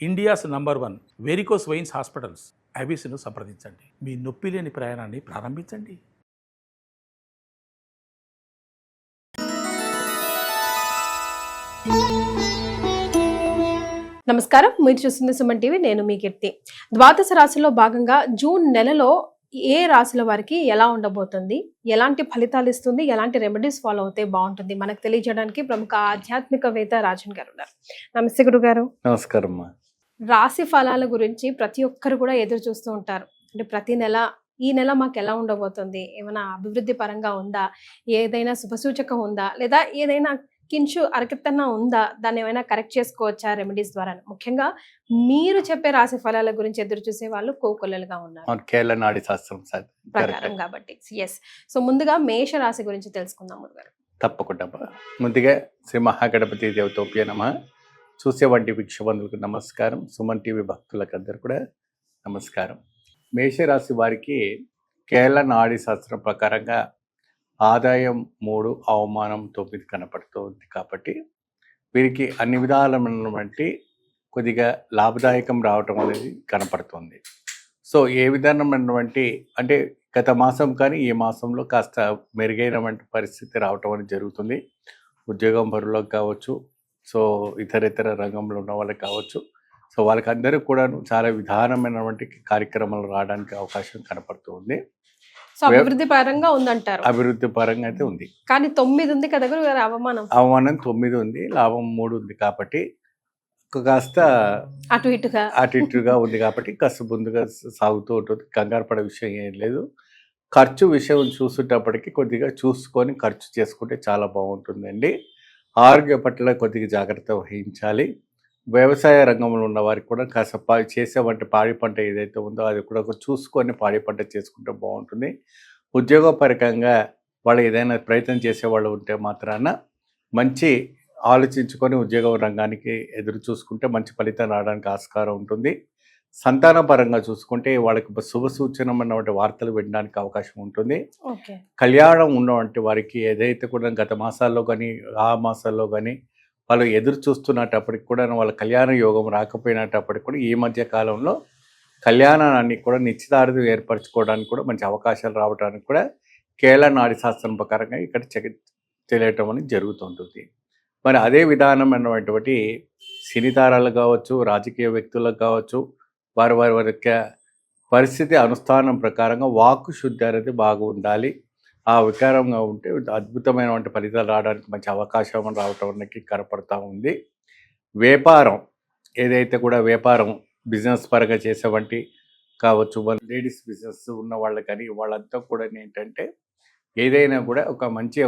India's number 1 varicose veins hospitals ఐబీసీను సంప్రదించండి. మీ నొప్పి లేని ప్రయాణాన్ని ప్రారంభించండి. నమస్కారం, మీరు చూస్తుంది సుమన్ టీవీ. నేను మీ కీర్తి. ద్వాదశ రాశిలో భాగంగా జూన్ నెలలో ఏ రాశుల వారికి ఎలా ఉండబోతుంది, ఎలాంటి ఫలితాలు ఇస్తుంది, ఎలాంటి రెమెడీస్ ఫాలో అవుతే బాగుంటుంది మనకు తెలియజేయడానికి ప్రముఖ ఆధ్యాత్మికవేత్త రాజన్ గారు ఉన్నారు. నమస్తే గురుగారు. నమస్కారం. రాశి ఫలాల గురించి ప్రతి ఒక్కరు కూడా ఎదురు చూస్తూ ఉంటారు. అంటే ప్రతి నెల ఈ నెల మాకు ఎలా ఉండబోతుంది, ఏమైనా అభివృద్ధి పరంగా ఉందా, ఏదైనా శుభసూచకం ఉందా, లేదా ఏదైనా కించు అరకెత్తన ఉందా, దాన్ని ఏమైనా కరెక్ట్ చేసుకోవచ్చా రెమెడీస్ ద్వారా? ముఖ్యంగా మీరు చెప్పే రాశి ఫలాల గురించి ఎదురు చూసే వాళ్ళు కోకొల్లలుగా ఉన్నారు కేరళ నాడి శాస్త్రం ప్రకారం కాబట్టి. ఎస్. సో ముందుగా మేష రాశి గురించి తెలుసుకుందాం గురుగారు. తప్పకుండా. ముందుగా శ్రీ మహాగణపతి దేవతోప్య నమః. చూసేవంటి వీక్షబంధులకు నమస్కారం. సుమన్ టీవీ భక్తులకు అందరు కూడా నమస్కారం. మేషరాశి వారికి కేరళ నాడి శాస్త్రం ప్రకారంగా ఆదాయం 3, అవమానం 9 కనపడుతుంది. కాబట్టి వీరికి అన్ని విధాలమైనటువంటి కొద్దిగా లాభదాయకం రావటం అనేది కనపడుతుంది. సో ఏ విధానమైనటువంటి అంటే గత మాసం కానీ ఈ మాసంలో కాస్త మెరుగైనటువంటి పరిస్థితి రావటం అనేది జరుగుతుంది. ఉద్యోగం పరులకు కావచ్చు, సో ఇతర రంగంలో ఉన్న వాళ్ళకి కావచ్చు, సో వాళ్ళకందరూ కూడా చాలా విధానమైనటువంటి కార్యక్రమాలు రావడానికి అవకాశం కనపడుతుంది. సో అభివృద్ధి పరంగా ఉందంటారు. అభివృద్ధి పరంగా అయితే ఉంది, కానీ 9 ఉంది కదా గురుగారు. అవమానం 9 ఉంది, లాభం 3 ఉంది. కాబట్టి కాస్త అటు ఇటుగా ఉంది. కాబట్టి కాస్త ముందుగా సాగుతూ ఉంటుంది. కంగారు పడే విషయం ఏం లేదు. ఖర్చు విషయం చూసేటప్పటికి కొద్దిగా చూసుకొని ఖర్చు చేసుకుంటే చాలా బాగుంటుందండి. ఆరోగ్య పట్ల కొద్దిగా జాగ్రత్త వహించాలి. వ్యవసాయ రంగంలో ఉన్న వారికి కూడా కాస్త చేసేవంటి పాడి పంట ఏదైతే ఉందో అది కూడా చూసుకొని పాడి పంట చేసుకుంటే బాగుంటుంది. ఉద్యోగపరంగా వాళ్ళు ఏదైనా ప్రయత్నం చేసేవాళ్ళు ఉంటే మాత్రాన మంచి ఆలోచించుకొని ఉద్యోగ రంగానికి ఎదురు చూసుకుంటే మంచి ఫలితం రావడానికి ఆస్కారం ఉంటుంది. సంతాన పరంగా చూసుకుంటే వాళ్ళకి శుభ సూచనమైనటువంటి వార్తలు వినడానికి అవకాశం ఉంటుంది. కళ్యాణం ఉన్నటువంటి వారికి ఏదైతే కూడా గత మాసాల్లో కానీ ఆ మాసాల్లో కానీ వాళ్ళు ఎదురు చూస్తున్నప్పటికి కూడా వాళ్ళ కళ్యాణ యోగం రాకపోయినప్పటికి కూడా ఈ మధ్య కాలంలో కళ్యాణాన్ని కూడా నిశ్చితార్థం ఏర్పరచుకోవడానికి కూడా మంచి అవకాశాలు రావడానికి కూడా కేరళ నాడి శాస్త్రం ప్రకారంగా ఇక్కడ తెలియటం అనేది జరుగుతుంటుంది. మరి అదే విధానమైనటువంటి సినితారాలు కావచ్చు, రాజకీయ వ్యక్తులకు కావచ్చు, వారి పరిస్థితి అనుష్ఠానం ప్రకారంగా వాక్కు శుద్ధి అనేది బాగా ఉండాలి. ఆ వికారంగా ఉంటే అద్భుతమైనటువంటి ఫలితాలు రావడానికి మంచి అవకాశం రావడానికి కనపడుతూ ఉంది. వ్యాపారం ఏదైతే కూడా వ్యాపారం బిజినెస్ పరంగా చేసేవంటి కావచ్చు, లేడీస్ బిజినెస్ ఉన్న వాళ్ళు కానీ వాళ్ళంతా కూడా ఏంటంటే ఏదైనా కూడా ఒక మంచి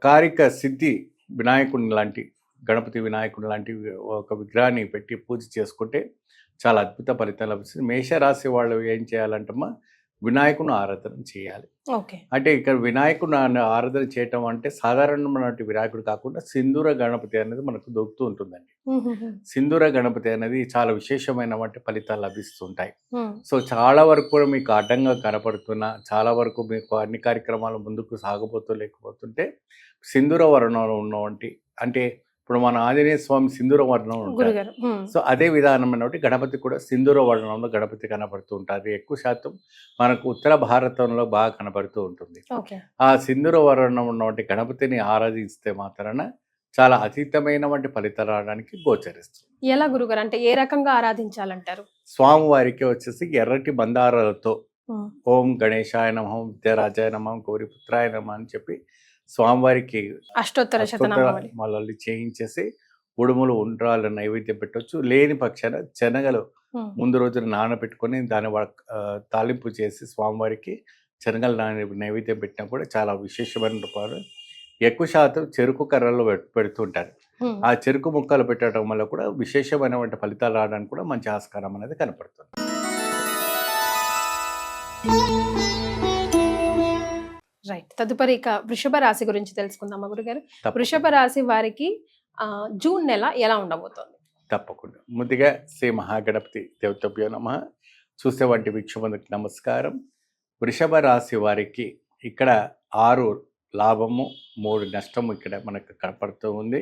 కారిక సిద్ధి వినాయకుని లాంటి గణపతి వినాయకుని లాంటి ఒక విగ్రహాన్ని పెట్టి పూజ చేసుకుంటే చాలా అద్భుత ఫలితాలు లభిస్తుంది. మేషరాశి వాళ్ళు ఏం చేయాలంటమ్మా, వినాయకుని ఆరాధన చేయాలి. అంటే ఇక్కడ వినాయకుని ఆరాధన చేయటం అంటే సాధారణమైన వినాయకుడు కాకుండా సింధూర గణపతి అనేది మనకు దొరుకుతూ ఉంటుందండి. సింధూర గణపతి అనేది చాలా విశేషమైనటువంటి ఫలితాలు లభిస్తుంటాయి. సో చాలా వరకు కూడా మీకు అడ్డంగా కనపడుతున్నా, చాలా వరకు మీకు అన్ని కార్యక్రమాలు ముందుకు లేకపోతుంటే సింధూర వర్ణంలో ఉన్నవంటి అంటే ఇప్పుడు మన ఆంజనేయ స్వామి సింధూర వర్ణం ఉంటారు. సో అదే విధానమైనటువంటి గణపతి కూడా సింధూర వర్ణంలో గణపతి కనపడుతూ ఉంటారు. ఎక్కువ శాతం మనకు ఉత్తర భారతంలో బాగా కనపడుతూ ఉంటుంది. ఆ సింధూర వర్ణం ఉన్నటువంటి గణపతిని ఆరాధిస్తే మాత్రాన చాలా అతీతమైనటువంటి ఫలితాలు రావడానికి గోచరిస్తుంది. ఎలా గురుగారు, అంటే ఏ రకంగా ఆరాధించాలంటారు? స్వామివారికి వచ్చేసి ఎర్రటి బందారాలతో ఓం గణేశాయ నమః, విద్యారాజాయ నమః, గౌరీపుత్రాయ నమః అని చెప్పి స్వామివారికి అష్టోత్తర శతనామావళి చేయించేసి ఉడుములు ఉండ్రాలు నైవేద్యం పెట్టవచ్చు. లేని పక్షాన శనగలు ముందు రోజున నానబెట్టుకొని దాని తాలింపు చేసి స్వామివారికి శనగలు నైవేద్యం పెట్టినా కూడా చాలా విశేషమైన రూపాలు. ఎక్కువ శాతం చెరుకు కర్రలు పెడుతుంటారు. ఆ చెరుకు ముక్కలు పెట్టడం వల్ల కూడా విశేషమైనటువంటి ఫలితాలు రావడానికి కూడా మంచి ఆస్కారం అనేది కనపడుతుంది. రైట్. తదుపరి ఇక వృషభ రాశి గురించి తెలుసుకుందామా గురుగారు. వృషభ రాశి వారికి జూన్ నెల ఎలా ఉండబోతోంది? తప్పకుండా. ముందుగా శ్రీ మహాగణపతి దేవతభ్యో నమః. చూసేవంటి వీక్షబంధుకి నమస్కారం. వృషభ రాశి వారికి ఇక్కడ 6 లాభము 3 నష్టము ఇక్కడ మనకు కనపడుతూ ఉంది.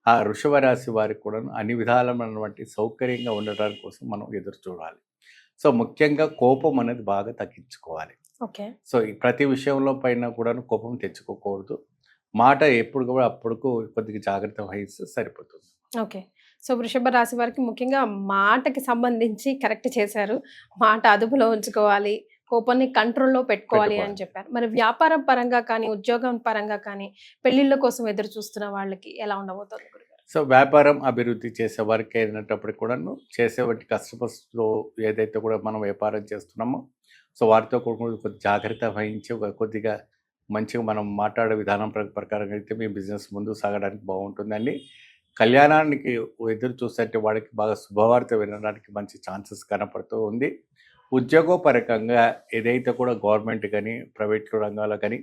ఆ వృషభ రాశి వారికి కూడా అన్ని విధాలమైనటువంటి సౌకర్యంగా ఉండటానికి కోసం మనం ఎదురు చూడాలి. సో ముఖ్యంగా కోపం అనేది బాగా తగ్గించుకోవాలి. ఓకే. సో ఈ ప్రతి విషయంలో పైన కూడా కోపం తెచ్చుకోకూడదు. మాట ఎప్పుడు కూడా అప్పుడుకు కొద్దిగా జాగ్రత్త వహిస్తే సరిపోతుంది. ఓకే. సో వృషభ రాశి వారికి ముఖ్యంగా మాటకి సంబంధించి కరెక్ట్ చేశారు. మాట అదుపులో ఉంచుకోవాలి, కోపాన్ని కంట్రోల్‌లో పెట్టుకోవాలి అని చెప్పారు. మరి వ్యాపారం పరంగా కానీ, ఉద్యోగం పరంగా కానీ, పెళ్ళిళ్ళ కోసం ఎదురు చూస్తున్న వాళ్ళకి ఎలా ఉండబోతోంది గురుగారు? సో వ్యాపారం అభివృద్ధి చేసే వారికి అయినప్పటికీ కూడాను చేసేవాటి కస్టమర్స్‌లో ఏదైతే కూడా మనం వ్యాపారం చేస్తున్నామో సో వారితో కూడా కొద్ది జాగ్రత్త వహించి కొద్దిగా మంచిగా మనం మాట్లాడే విధానం ప్రకారంగా అయితే మీ బిజినెస్ ముందుకు సాగడానికి బాగుంటుందండి. కళ్యాణానికి ఎదురు చూస్తే వాడికి బాగా శుభవార్త వినడానికి మంచి ఛాన్సెస్ కనపడుతూ ఉంది. ఉద్యోగపరంగా ఏదైతే కూడా గవర్నమెంట్ కానీ ప్రైవేట్ రంగాల్లో కానీ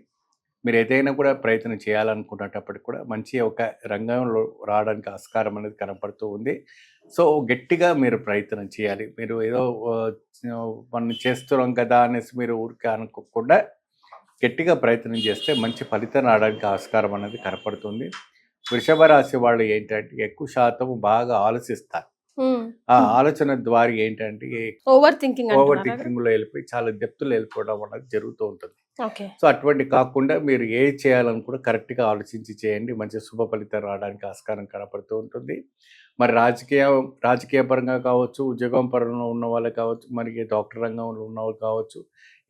మీరు ఏదైనా కూడా ప్రయత్నం చేయాలనుకున్నప్పటికి కూడా మంచి ఒక రంగంలో రావడానికి ఆస్కారం అనేది కనపడుతూ ఉంది. సో గట్టిగా మీరు ప్రయత్నం చేయాలి. మీరు ఏదో మనం చేస్తున్నాం కదా అనేసి మీరు ఊరికే అనుకోకుండా గట్టిగా ప్రయత్నం చేస్తే మంచి ఫలితం రావడానికి ఆస్కారం అనేది కనపడుతుంది. వృషభ రాశి వాళ్ళు ఏంటంటే ఎక్కువ శాతం బాగా ఆలోచిస్తారు. ఆ ఆలోచన ద్వారా ఏంటంటే ఓవర్ థింకింగ్ లో వెళ్ళిపోయి చాలా డెప్త్లో వెళ్ళిపోవడం అనేది జరుగుతూ ఉంటుంది. ఓకే. సో అటువంటి కాకుండా మీరు ఏది చేయాలని కూడా కరెక్ట్గా ఆలోచించి చేయండి. మంచి శుభ ఫలితం రావడానికి ఆస్కారం కనపడుతూ ఉంటుంది. మరి రాజకీయ పరంగా కావచ్చు, ఉద్యోగం పరంగా ఉన్న వాళ్ళు కావచ్చు, మరి డాక్టర్ రంగంలో ఉన్న వాళ్ళు కావచ్చు,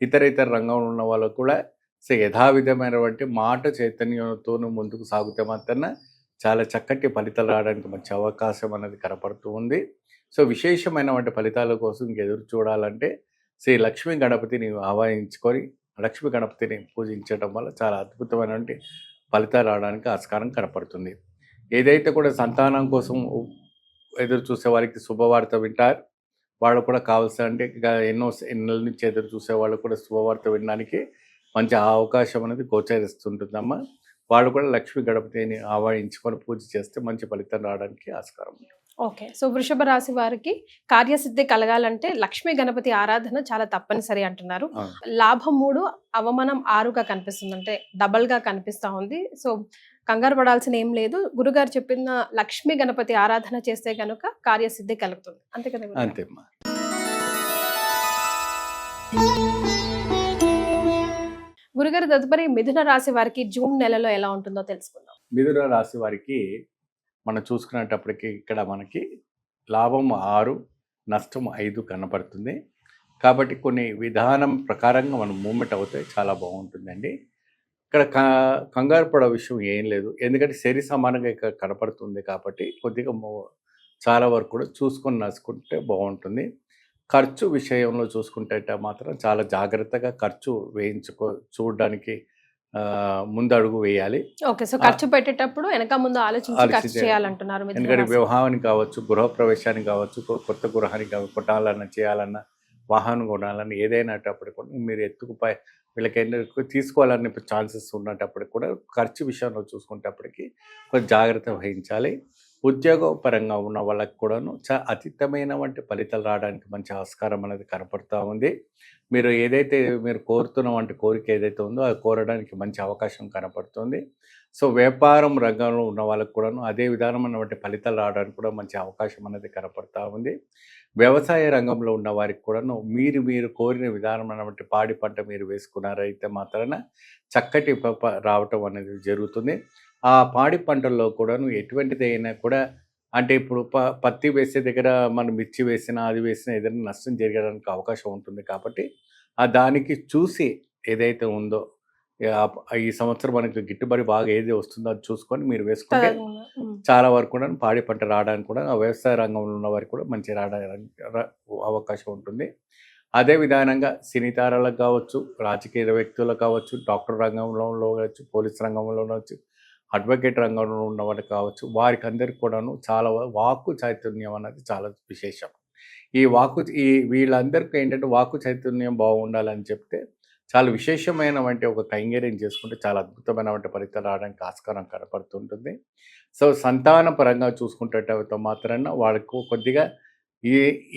ఇతర రంగంలో ఉన్న వాళ్ళు కూడా సో యథావిధమైనటువంటి మాట చైతన్యంతో ముందుకు సాగితే మాత్రం చాలా చక్కటి ఫలితాలు రావడానికి మంచి అవకాశం అనేది కనపడుతూ ఉంది. సో విశేషమైనటువంటి ఫలితాల కోసం ఎదురు చూడాలంటే శ్రీ లక్ష్మీ గణపతిని ఆవాహించుకొని లక్ష్మీ గణపతిని పూజించడం వల్ల చాలా అద్భుతమైనటువంటి ఫలితాలు రావడానికి ఆస్కారం కనపడుతుంది. ఏదైతే కూడా సంతానం కోసం ఎదురు చూసే వారికి శుభవార్త వింటారు. వాళ్ళు కూడా కావాల్సిన అంటే ఎన్నో నెలల నుంచి ఎదురు చూసే వాళ్ళు కూడా శుభవార్త వినడానికి మంచి అవకాశం అనేది గోచరిస్తుంటుందమ్మా. వాళ్ళు కూడా లక్ష్మీ గణపతిని ఆవాహించుకొని పూజ చేస్తే మంచి ఫలితం రావడానికి ఆస్కారం ఉంది. ఓకే. సో వృషభ రాశి వారికి కార్యసిద్ధి కలగాలంటే లక్ష్మీ గణపతి ఆరాధన చాలా తప్పనిసరి అంటున్నారు. లాభం 3 అవమానం 6గా కనిపిస్తుంది, అంటే డబల్ గా కనిపిస్తా ఉంది. సో కంగారు పడాల్సిన ఏం లేదు. గురుగారు చెప్పిన లక్ష్మీ గణపతి ఆరాధన చేస్తే కనుక కార్యసిద్ధి కలుగుతుంది, అంతే కదా? అంతేమ్మా. గురుగారు తదుపరి మిథున రాశి వారికి జూన్ నెలలో ఎలా ఉంటుందో తెలుసుకుందాం. మిథున రాశి వారికి మనం చూసుకునేటప్పటికి ఇక్కడ మనకి లాభం 6 నష్టం 5 కనపడుతుంది. కాబట్టి కొన్ని విధానం ప్రకారంగా మనం మూమెంట్ అవుతే చాలా బాగుంటుందండి. ఇక్కడ కంగారు పడే విషయం ఏం లేదు, ఎందుకంటే శరీర సమానంగా ఇక్కడ కనపడుతుంది కాబట్టి కొద్దిగా చాలా వరకు కూడా చూసుకొని నడుచుకుంటే బాగుంటుంది. ఖర్చు విషయంలో చూసుకుంటే మాత్రం చాలా జాగ్రత్తగా ఖర్చు చూడడానికి ముందు అడుగు వేయాలి. ఓకే. సో ఖర్చు పెట్టేటప్పుడు వెనక ముందు ఆలోచించి ఖర్చు చేయాలంటున్నారు. ఎందుకంటే వివాహానికి కావచ్చు, గృహ ప్రవేశానికి కావచ్చు, కొత్త గృహానికి కొట్టాలన్నా, చేయాలన్నా, వాహనం కొనాలన్నా, ఏదైనాటప్పుడు కూడా మీరు ఎత్తుకుపై వీళ్ళకి తీసుకోవాలనే ఛాన్సెస్ ఉన్నప్పుడు కూడా ఖర్చు విషయంలో చూసుకునేటప్పటికి కొంచెం జాగ్రత్త వహించాలి. ఉద్యోగ పరంగా ఉన్న వాళ్ళకి కూడాను అతీతమైనటువంటి ఫలితాలు రావడానికి మంచి ఆస్కారం అనేది కనపడుతూ ఉంది. మీరు ఏదైతే మీరు కోరుతున్నటువంటి కోరిక ఏదైతే ఉందో అది కోరడానికి మంచి అవకాశం కనపడుతుంది. సో వ్యాపారం రంగంలో ఉన్న వాళ్ళకి కూడాను అదే విధానమైనటువంటి ఫలితాలు రావడానికి కూడా మంచి అవకాశం అనేది కనపడుతూ ఉంది. వ్యవసాయ రంగంలో ఉన్న వారికి కూడాను మీరు కోరిన విధానమైనటువంటి పాడి పంట మీరు వేసుకున్నారైతే మాత్రాన చక్కటి రావటం అనేది జరుగుతుంది. ఆ పాడి పంటల్లో కూడాను ఎటువంటిది అయినా కూడా అంటే ఇప్పుడు పత్తి వేసే దగ్గర మనం మిర్చి వేసినా అది వేసినా ఏదైనా నష్టం జరగడానికి అవకాశం ఉంటుంది. కాబట్టి ఆ దానికి చూసి ఏదైతే ఉందో ఈ సంవత్సరం మనకి గిట్టుబడి బాగా ఏది వస్తుందో అది చూసుకొని మీరు వేసుకుంటే చాలా వరకు కూడా పాడి పంట రావడానికి కూడా వ్యవసాయ రంగంలో ఉన్న వారికి కూడా మంచి రావడానికి అవకాశం ఉంటుంది. అదే విధానంగా సినీ తారాలకు కావచ్చు, రాజకీయ వ్యక్తులకు కావచ్చు, డాక్టర్ రంగంలో కావచ్చు, పోలీస్ రంగంలో కావచ్చు, అడ్వకేట్ రంగంలో ఉన్న వాళ్ళు కావచ్చు, వారికి అందరికి కూడాను చాలా వాక్కు చైతన్యం అనేది చాలా విశేషం. ఈ వీళ్ళందరికీ ఏంటంటే వాక్కు చైతన్యం బాగుండాలని చెప్తే చాలా విశేషమైనటువంటి ఒక కైంగర్యం చేసుకుంటే చాలా అద్భుతమైనటువంటి ఫలితాలు రావడానికి ఆస్కారం కనపడుతుంటుంది. సో సంతాన పరంగా చూసుకుంటే మాత్రాన వాళ్ళకు కొద్దిగా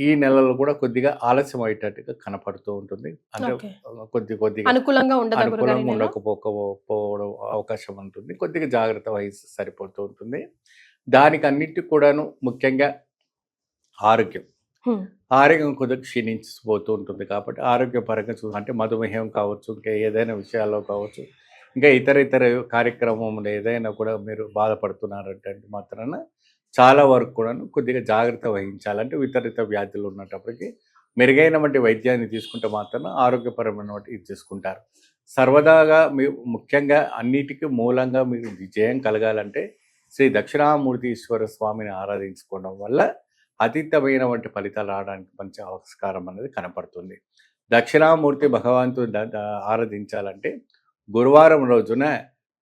ఈ నెలలో కూడా కొద్దిగా ఆలస్యం అయ్యేటట్టుగా కనపడుతూ ఉంటుంది. అంటే కొద్దిగా అనుకూలంగా ఉండకపోవడం అవకాశం ఉంటుంది. కొద్దిగా జాగ్రత్త వహిస్తే సరిపోతూ ఉంటుంది. దానికి అన్నిటికీ కూడాను ముఖ్యంగా ఆరోగ్యం. హ్మ్. ఆరోగ్యం కొద్దిగా క్షీణించిపోతూ ఉంటుంది కాబట్టి ఆరోగ్యపరంగా అంటే మధుమేహం కావచ్చు, ఇంకా ఏదైనా విషయాల్లో కావచ్చు, ఇంకా ఇతర కార్యక్రమంలో ఏదైనా కూడా మీరు బాధపడుతున్నారంటే మాత్రాన చాలా వరకు కూడాను కొద్దిగా జాగ్రత్త వహించాలంటే ఇతర వ్యాధులు ఉన్నప్పటికీ మెరుగైనటువంటి వైద్యాన్ని తీసుకుంటే మాత్రం ఆరోగ్యపరమైన ఇది తీసుకుంటారు. సర్వదాగా ముఖ్యంగా అన్నిటికీ మూలంగా మీకు విజయం కలగాలంటే శ్రీ దక్షిణామూర్తి ఈశ్వర స్వామిని ఆరాధించుకోవడం వల్ల అతీతమైనటువంటి ఫలితాలు రావడానికి మంచి ఆస్కారం అనేది కనపడుతుంది. దక్షిణామూర్తి భగవంతుని ఆరాధించాలంటే గురువారం రోజున,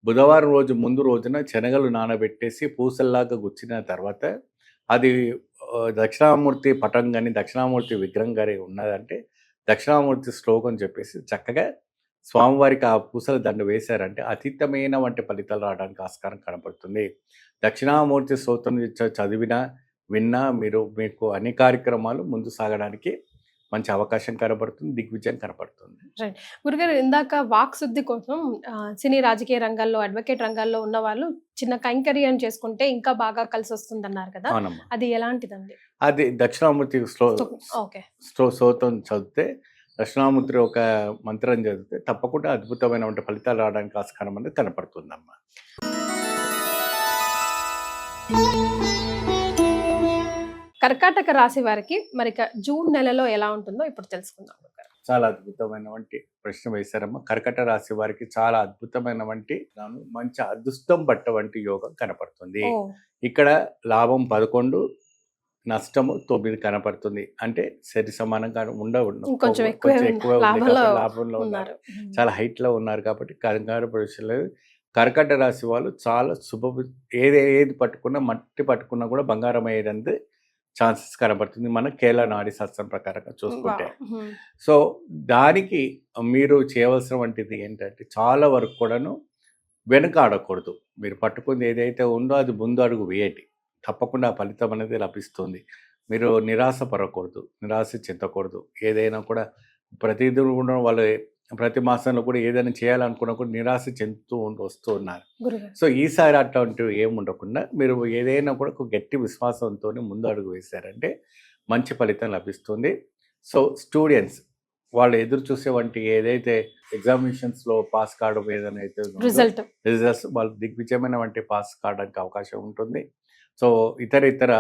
బుధవారం రోజు ముందు రోజున శనగలు నానబెట్టేసి పూసల్లాగా గుచ్చిన తర్వాత అది దక్షిణామూర్తి పటం కానీ దక్షిణామూర్తి విగ్రహం కానీ ఉన్నదంటే దక్షిణామూర్తి శ్లోకం చెప్పేసి చక్కగా స్వామివారికి ఆ పూసల దండ వేశారంటే అతీతమైన వంటి ఫలితాలు రావడానికి ఆస్కారం కనపడుతుంది. దక్షిణామూర్తి స్తోత్రం చదివినా విన్నా మీకు అన్ని కార్యక్రమాలు ముందు సాగడానికి మంచి అవకాశం కనబడుతుంది, దిగ్విజయం కనపడుతుంది. రైట్. గురుగారు ఇందాక వాక్ శుద్ధి కోసం సినీ రాజకీయ రంగాల్లో, అడ్వకేట్ రంగాల్లో ఉన్న వాళ్ళు చిన్న కైంకర్యం చేసుకుంటే ఇంకా బాగా కలిసి వస్తుంది అన్నారు కదా, అది ఎలాంటిదండి? అది దక్షిణామూర్తి స్తోత్రం చదివితే, దక్షిణామూర్తి ఒక మంత్రం చదివితే తప్పకుండా అద్భుతమైన ఫలితాలు రావడానికి ఆస్కారం అనేది కనపడుతుందమ్మా. కర్కాటక రాశి వారికి మరి జూన్ నెలలో ఎలా ఉంటుందో ఇప్పుడు తెలుసుకుందాం. చాలా అద్భుతమైన ప్రశ్న వేశారమ్మా. కర్కట రాశి వారికి చాలా అద్భుతమైన మంచి అదృష్టం పట్ట యోగం కనపడుతుంది. ఇక్కడ లాభం 11, నష్టము 9 కనపడుతుంది. అంటే సరి సమానంగా కొంచెం ఎక్కువ లాభంలో ఉన్నారు, చాలా హైట్ లో ఉన్నారు కాబట్టి కంగారు పడలేదు. కర్కట రాశి వాళ్ళు చాలా ఏది పట్టుకున్నా, మట్టి పట్టుకున్నా కూడా బంగారం అయ్యేదంటే ఛాన్సెస్ కనబడుతుంది మన కేరళ నాడీ శాస్త్రం ప్రకారంగా చూసుకుంటే. సో దానికి మీరు చేయవలసిన వంటిది ఏంటంటే చాలా వరకు కూడాను వెనుక ఆడకూడదు. మీరు పట్టుకుంది ఏదైతే ఉందో అది ముందు అడుగు వేయండి, తప్పకుండా ఫలితం అనేది లభిస్తుంది. మీరు నిరాశ పడకూడదు, నిరాశ చెందకూడదు. ఏదైనా కూడా ప్రతిదీ కూడా వాళ్ళు ప్రతి మాసంలో కూడా ఏదైనా చేయాలనుకున్నా కూడా నిరాశ చెందుతూ వస్తూ ఉన్నారు. సో ఈసారి అట్లాంటివి ఏమి ఉండకుండా మీరు ఏదైనా కూడా ఒక గట్టి విశ్వాసంతో ముందు అడుగు వేశారంటే మంచి ఫలితం లభిస్తుంది. సో స్టూడెంట్స్ వాళ్ళు ఎదురు చూసే ఏదైతే ఎగ్జామినేషన్స్లో పాస్ కావడం ఏదైనా అయితే రిజల్ట్స్ వాళ్ళు దిగ్విజయమైన పాస్ కావడానికి అవకాశం ఉంటుంది. సో ఇతర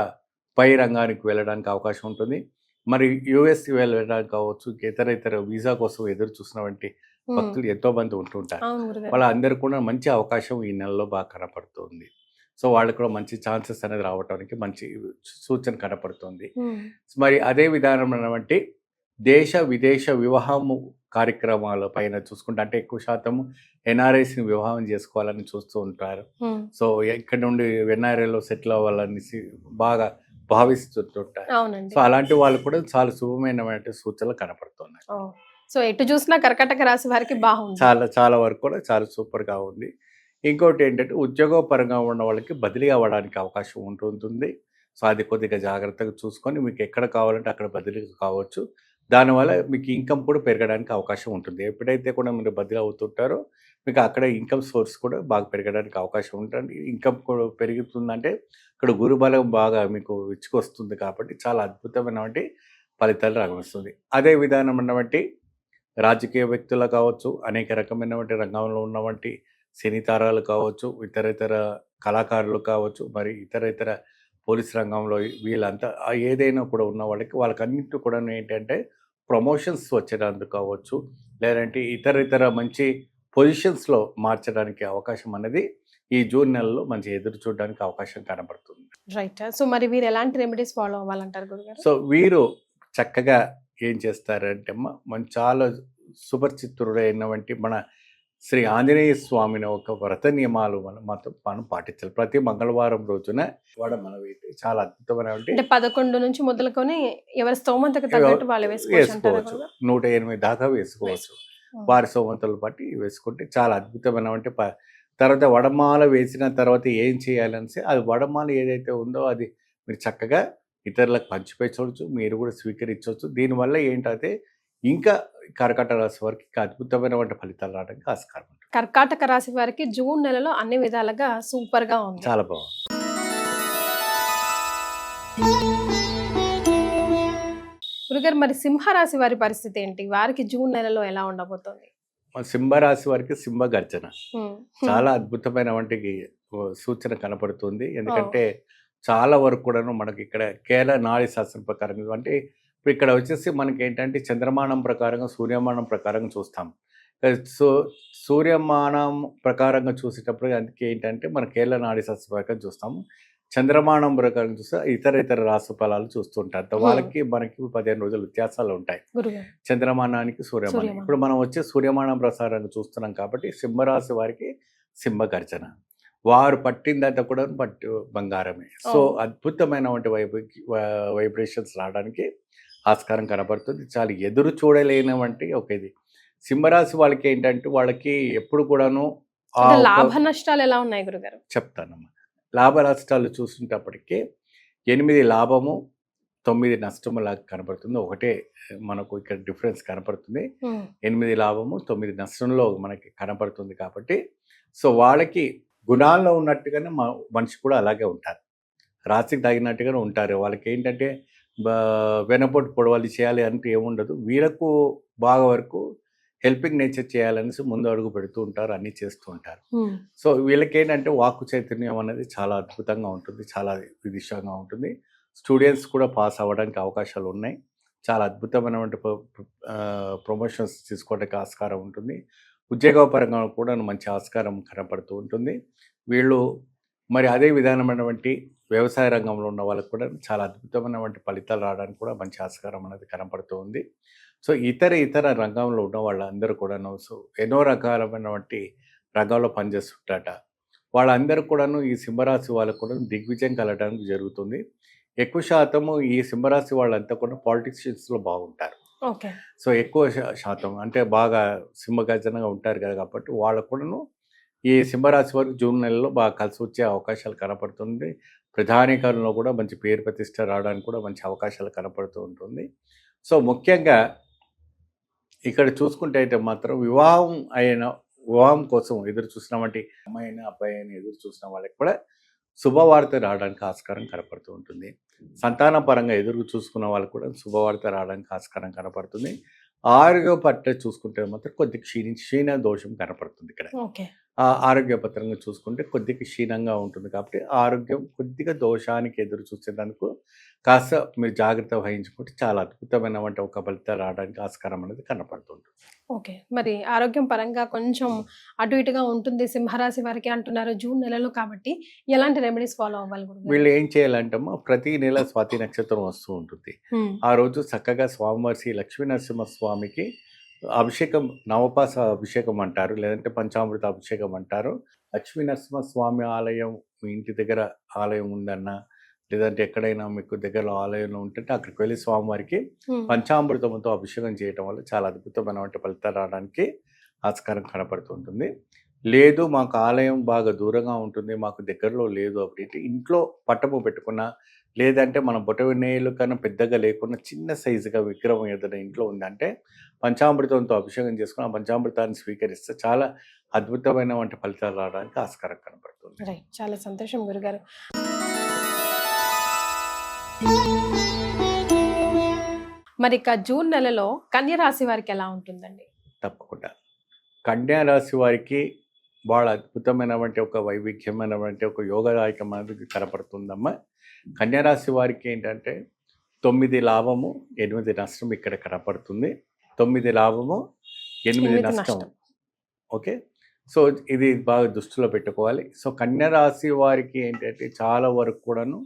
పై రంగానికి వెళ్ళడానికి అవకాశం ఉంటుంది. మరి యుఎస్ వెళ్ళడానికి కావచ్చు, ఇతర వీసా కోసం ఎదురు చూసినటువంటి భక్తులు ఎంతో మంది ఉంటుంటారు. వాళ్ళందరూ కూడా మంచి అవకాశం ఈ నెలలో బాగా కనపడుతుంది. సో వాళ్ళకి కూడా మంచి ఛాన్సెస్ అనేది రావడానికి మంచి సూచన కనపడుతుంది. మరి అదే విధానం దేశ విదేశ వివాహము కార్యక్రమాల పైన చూసుకుంటే అంటే ఎక్కువ శాతం ఎన్ఆర్ఐస్ని వివాహం చేసుకోవాలని చూస్తూ ఉంటారు. సో ఇక్కడ నుండి ఎన్ఆర్ఐలో సెటిల్ అవ్వాలని బాగా భావిస్తుంటారు. సో అలాంటి వాళ్ళు కూడా చాలా శుభమైన సూచనలు కనపడుతున్నాయి. సో ఎటు చూసినా కర్కాటక రాశి వారికి బాగుంది, చాలా వరకు కూడా చాలా సూపర్ గా ఉంది. ఇంకోటి ఏంటంటే ఉద్యోగపరంగా ఉన్న వాళ్ళకి బదిలీ అవ్వడానికి అవకాశం ఉంటుంది. సో అది కొద్దిగా జాగ్రత్తగా చూసుకొని మీకు ఎక్కడ కావాలంటే అక్కడ బదిలీ కావచ్చు. దానివల్ల మీకు ఇన్కమ్ కూడా పెరగడానికి అవకాశం ఉంటుంది. ఎప్పుడైతే కూడా మీరు బదిలీ అవుతుంటారో మీకు అక్కడ ఇన్కమ్ సోర్స్ కూడా బాగా పెరగడానికి అవకాశం ఉంటుంది. ఇన్కమ్ కూడా పెరుగుతుందంటే ఇక్కడ గురుబలం బాగా మీకు ఇచ్చుకొస్తుంది కాబట్టి చాలా అద్భుతమైన ఫలితాలు రాగొస్తుంది. అదే విధానం రాజకీయ వ్యక్తులు కావచ్చు, అనేక రకమైన రంగంలో ఉన్నటువంటి సినీ తారాలు కావచ్చు, ఇతర కళాకారులు కావచ్చు, మరి ఇతర పోలీస్ రంగంలో వీళ్ళంతా ఏదైనా కూడా ఉన్న వాళ్ళకి అన్నింటి కూడా ఏంటంటే ప్రమోషన్స్ వచ్చేటందుకు కావచ్చు, లేదంటే ఇతర మంచి పొజిషన్స్లో మార్చడానికి అవకాశం అనేది ఈ జూన్ నెలలో మంచి ఎదురు చూడడానికి అవకాశం కనబడుతుంది. రైట్. సో మరి వీరు ఎలాంటి రెమెడీస్ ఫాలో అవ్వాలంటారు గురుగారు? సో వీరు చక్కగా ఏం చేస్తారంటే చాలా సుపరిచితుడైనటువంటి మన శ్రీ ఆంజనేయ స్వామిని ఒక వ్రత నియమాలు మనం పాటించాలి. ప్రతి మంగళవారం రోజున మన చాలా అద్భుతమైన 11 నుంచి మొదలుకొని ఎవరి స్తోమతకు తగ్గట్టు వాళ్ళు వేసుకోవచ్చు. 108 దాకా వేసుకోవచ్చు. వారి స్తోమతలు బట్టి వేసుకుంటే చాలా అద్భుతమైన తర్వాత వడమాల వేసిన తర్వాత ఏం చేయాలనేసి అది వడమాల ఏదైతే ఉందో అది మీరు చక్కగా ఇతరులకు పంచిపెట్టవచ్చు, మీరు కూడా స్వీకరించవచ్చు. దీనివల్ల ఏంటంటే ఇంకా కర్కాటక రాశి వారికి అద్భుతమైన ఫలితాలు రావడానికి ఆస్కారం ఉంటుంది. కర్కాటక రాశి వారికి జూన్ నెలలో అన్ని విధాలుగా సూపర్ గా ఉంది, చాలా బాగుంది. గురుగారు మరి సింహరాశి వారి పరిస్థితి ఏంటి? వారికి జూన్ నెలలో ఎలా ఉండబోతోంది? సింహరాశి వారికి సింహ గర్జన హ్మ్. చాలా అద్భుతమైన వంటికి సూచన కనపడుతుంది. ఎందుకంటే చాలా వరకు కూడాను మనకి ఇక్కడ కేరళ నాడీ శాస్త్రం ప్రకారం అంటే ఇప్పుడు ఇక్కడ వచ్చేసి మనకి ఏంటంటే చంద్రమానం ప్రకారంగా సూర్యమానం ప్రకారంగా చూస్తాం. సో సూర్యమానం ప్రకారంగా చూసేటప్పుడు అందుకే ఏంటంటే మన కేరళ నాడీ శాస్త్రం ప్రకారం చూస్తాము. చంద్రమానం ప్రకారం చూస్తే ఇతర రాశి ఫలాలు చూస్తుంటారు. వాళ్ళకి మనకి 15 రోజుల వ్యత్యాసాలు ఉంటాయి గురుగారు చంద్రమానానికి సూర్యమానం. సూర్యమానం. ఇప్పుడు మనం వచ్చే సూర్యమానం ప్రసారాన్ని చూస్తున్నాం కాబట్టి సింహరాశి వారికి సింహ గర్జన. వారు పట్టిందంతా కూడా పట్టు బంగారమే. సో అద్భుతమైనటువంటి వైబ్రేషన్స్ రావడానికి ఆస్కారం కనబడుతుంది. చాలా ఎదురు చూడలేనవంటి ఒక ఇది. సింహరాశి వాళ్ళకి ఏంటంటే వాళ్ళకి ఎప్పుడు కూడాను అంటే లాభ నష్టాలు ఎలా ఉన్నాయి గురుగారు? చెప్తానమ్మా. లాభ నష్టాలు చూసినప్పటికీ 8 లాభము 9 నష్టము లాగా కనపడుతుంది. ఒకటే మనకు ఇక్కడ డిఫరెన్స్ కనపడుతుంది. 8 లాభము 9 నష్టంలో మనకి కనపడుతుంది కాబట్టి సో వాళ్ళకి గుణాల్లో ఉన్నట్టుగానే మనిషి కూడా అలాగే ఉంటారు. రాశికి తగినట్టుగానే ఉంటారు. వాళ్ళకి ఏంటంటే వెనపోటు పొడవాలి చేయాలి అంటే ఏముండదు. వీళ్ళకు బాగా వరకు హెల్పింగ్ నేచర్ చేయాలనేసి ముందు అడుగు పెడుతూ ఉంటారు, అన్నీ చేస్తూ ఉంటారు. సో వీళ్ళకి ఏంటంటే వాక్కు చైతన్యం అనేది చాలా అద్భుతంగా ఉంటుంది, చాలా విదిష్టంగా ఉంటుంది. స్టూడెంట్స్ కూడా పాస్ అవ్వడానికి అవకాశాలు ఉన్నాయి. చాలా అద్భుతమైనటువంటి ప్రమోషన్స్ తీసుకోవడానికి ఆస్కారం ఉంటుంది. ఉద్యోగపరంగా కూడా మంచి ఆస్కారం కనపడుతూ ఉంటుంది. వీళ్ళు మరి అదే విధానమైనటువంటి వ్యవసాయ రంగంలో ఉన్న వాళ్ళకు కూడా చాలా అద్భుతమైనటువంటి ఫలితాలు రావడానికి కూడా మంచి ఆస్కారం అనేది కనపడుతూ ఉంది. సో ఇతర రంగంలో ఉన్న వాళ్ళందరూ కూడాను సో ఎన్నో రకాలమైనటువంటి రంగంలో పనిచేస్తుంటారట. వాళ్ళందరూ కూడాను ఈ సింహరాశి వాళ్ళకు కూడా దిగ్విజయం కలగడానికి జరుగుతుంది. ఎక్కువ శాతము ఈ సింహరాశి వాళ్ళంతా కూడా పాలిటిషియన్స్లో బాగుంటారు. సో ఎక్కువ శాతం అంటే బాగా సింహగర్జనగా ఉంటారు కదా కాబట్టి వాళ్ళకు కూడాను ఈ సింహరాశి వరకు జూన్ నెలలో బాగా కలిసి వచ్చే అవకాశాలు కనపడుతుంది. ప్రధానికరణలో కూడా మంచి పేరు ప్రతిష్ట రావడానికి కూడా మంచి అవకాశాలు కనపడుతూ ఉంటుంది. సో ముఖ్యంగా ఇక్కడ చూసుకుంటే అయితే మాత్రం వివాహం కోసం ఎదురు చూసినామంటే అమ్మాయి అయినా అబ్బాయి అయినా ఎదురు చూసిన వాళ్ళకి కూడా శుభవార్త రావడానికి ఆస్కారం కనపడుతూ ఉంటుంది. సంతాన పరంగా ఎదురు చూసుకున్న వాళ్ళకి కూడా శుభవార్త రావడానికి ఆస్కారం కనపడుతుంది. ఆరోగ్య పట్ల చూసుకుంటే మాత్రం కొద్దిగా క్షీణ దోషం కనపడుతుంది. ఇక్కడ ఆరోగ్యపరంగా చూసుకుంటే కొద్దిగా క్షీణంగా ఉంటుంది కాబట్టి ఆరోగ్యం కొద్దిగా దోషానికి ఎదురు చూసేందుకు కాస్త మీరు జాగ్రత్త వహించుకుంటే చాలా అద్భుతమైన ఒక ఫలితాలు రావడానికి ఆస్కారం అనేది కనపడుతుంది. ఓకే, మరి ఆరోగ్యం పరంగా కొంచెం అటు ఇటుగా ఉంటుంది సింహరాశి వారికి అంటున్నారు జూన్ నెలలో కాబట్టి ఎలాంటి రెమెడీస్ ఫాలో అవ్వాలి? వీళ్ళు ఏం చేయాలంటమ్మా, ప్రతి నెల స్వాతి నక్షత్రం వస్తూ ఉంటుంది. ఆ రోజు చక్కగా స్వామివారి శ్రీ లక్ష్మీ నరసింహ స్వామికి అభిషేకం, నవపాస అభిషేకం అంటారు, లేదంటే పంచామృత అభిషేకం అంటారు. లక్ష్మీ నరసింహ స్వామి ఆలయం మీ ఇంటి దగ్గర ఆలయం ఉందన్నా లేదంటే ఎక్కడైనా మీకు దగ్గరలో ఆలయంలో ఉంటే అక్కడికి వెళ్ళి స్వామివారికి పంచామృతంతో అభిషేకం చేయటం వల్ల చాలా అద్భుతమైనటువంటి ఫలితాలు రావడానికి ఆస్కారం కనపడుతుంటుంది. లేదు మాకు ఆలయం బాగా దూరంగా ఉంటుంది, మాకు దగ్గరలో లేదు అప్పుడు ఇంట్లో పట్టము పెట్టుకున్న లేదంటే మన బొటవినేయులు కన్నా పెద్దగా లేకుండా చిన్న సైజుగా విగ్రహం ఏదైనా ఇంట్లో ఉందంటే పంచామృతంతో అభిషేకం చేసుకుని ఆ పంచామృతాన్ని స్వీకరిస్తే చాలా అద్భుతమైన వంటి ఫలితాలు రావడానికి ఆస్కారం కనపడుతుంది. చాలా సంతోషం గురుగారు. మరి ఇక జూన్ నెలలో కన్యా రాశి వారికి ఎలా ఉంటుందండి? తప్పకుండా కన్యా రాశి వారికి వాళ్ళ అద్భుతమైనటువంటి ఒక వైవిధ్యమైనటువంటి ఒక యోగదాయకమైనది కనపడుతుందమ్మా. కన్యా రాశి వారికి ఏంటంటే 9 లాభము 8 నష్టం ఇక్కడ కనపడుతుంది. 9 లాభము 8 నష్టం. ఓకే, సో ఇది బాగా దృష్టిలో పెట్టుకోవాలి. సో కన్యా రాశి వారికి ఏంటంటే చాలా వరకు కూడాను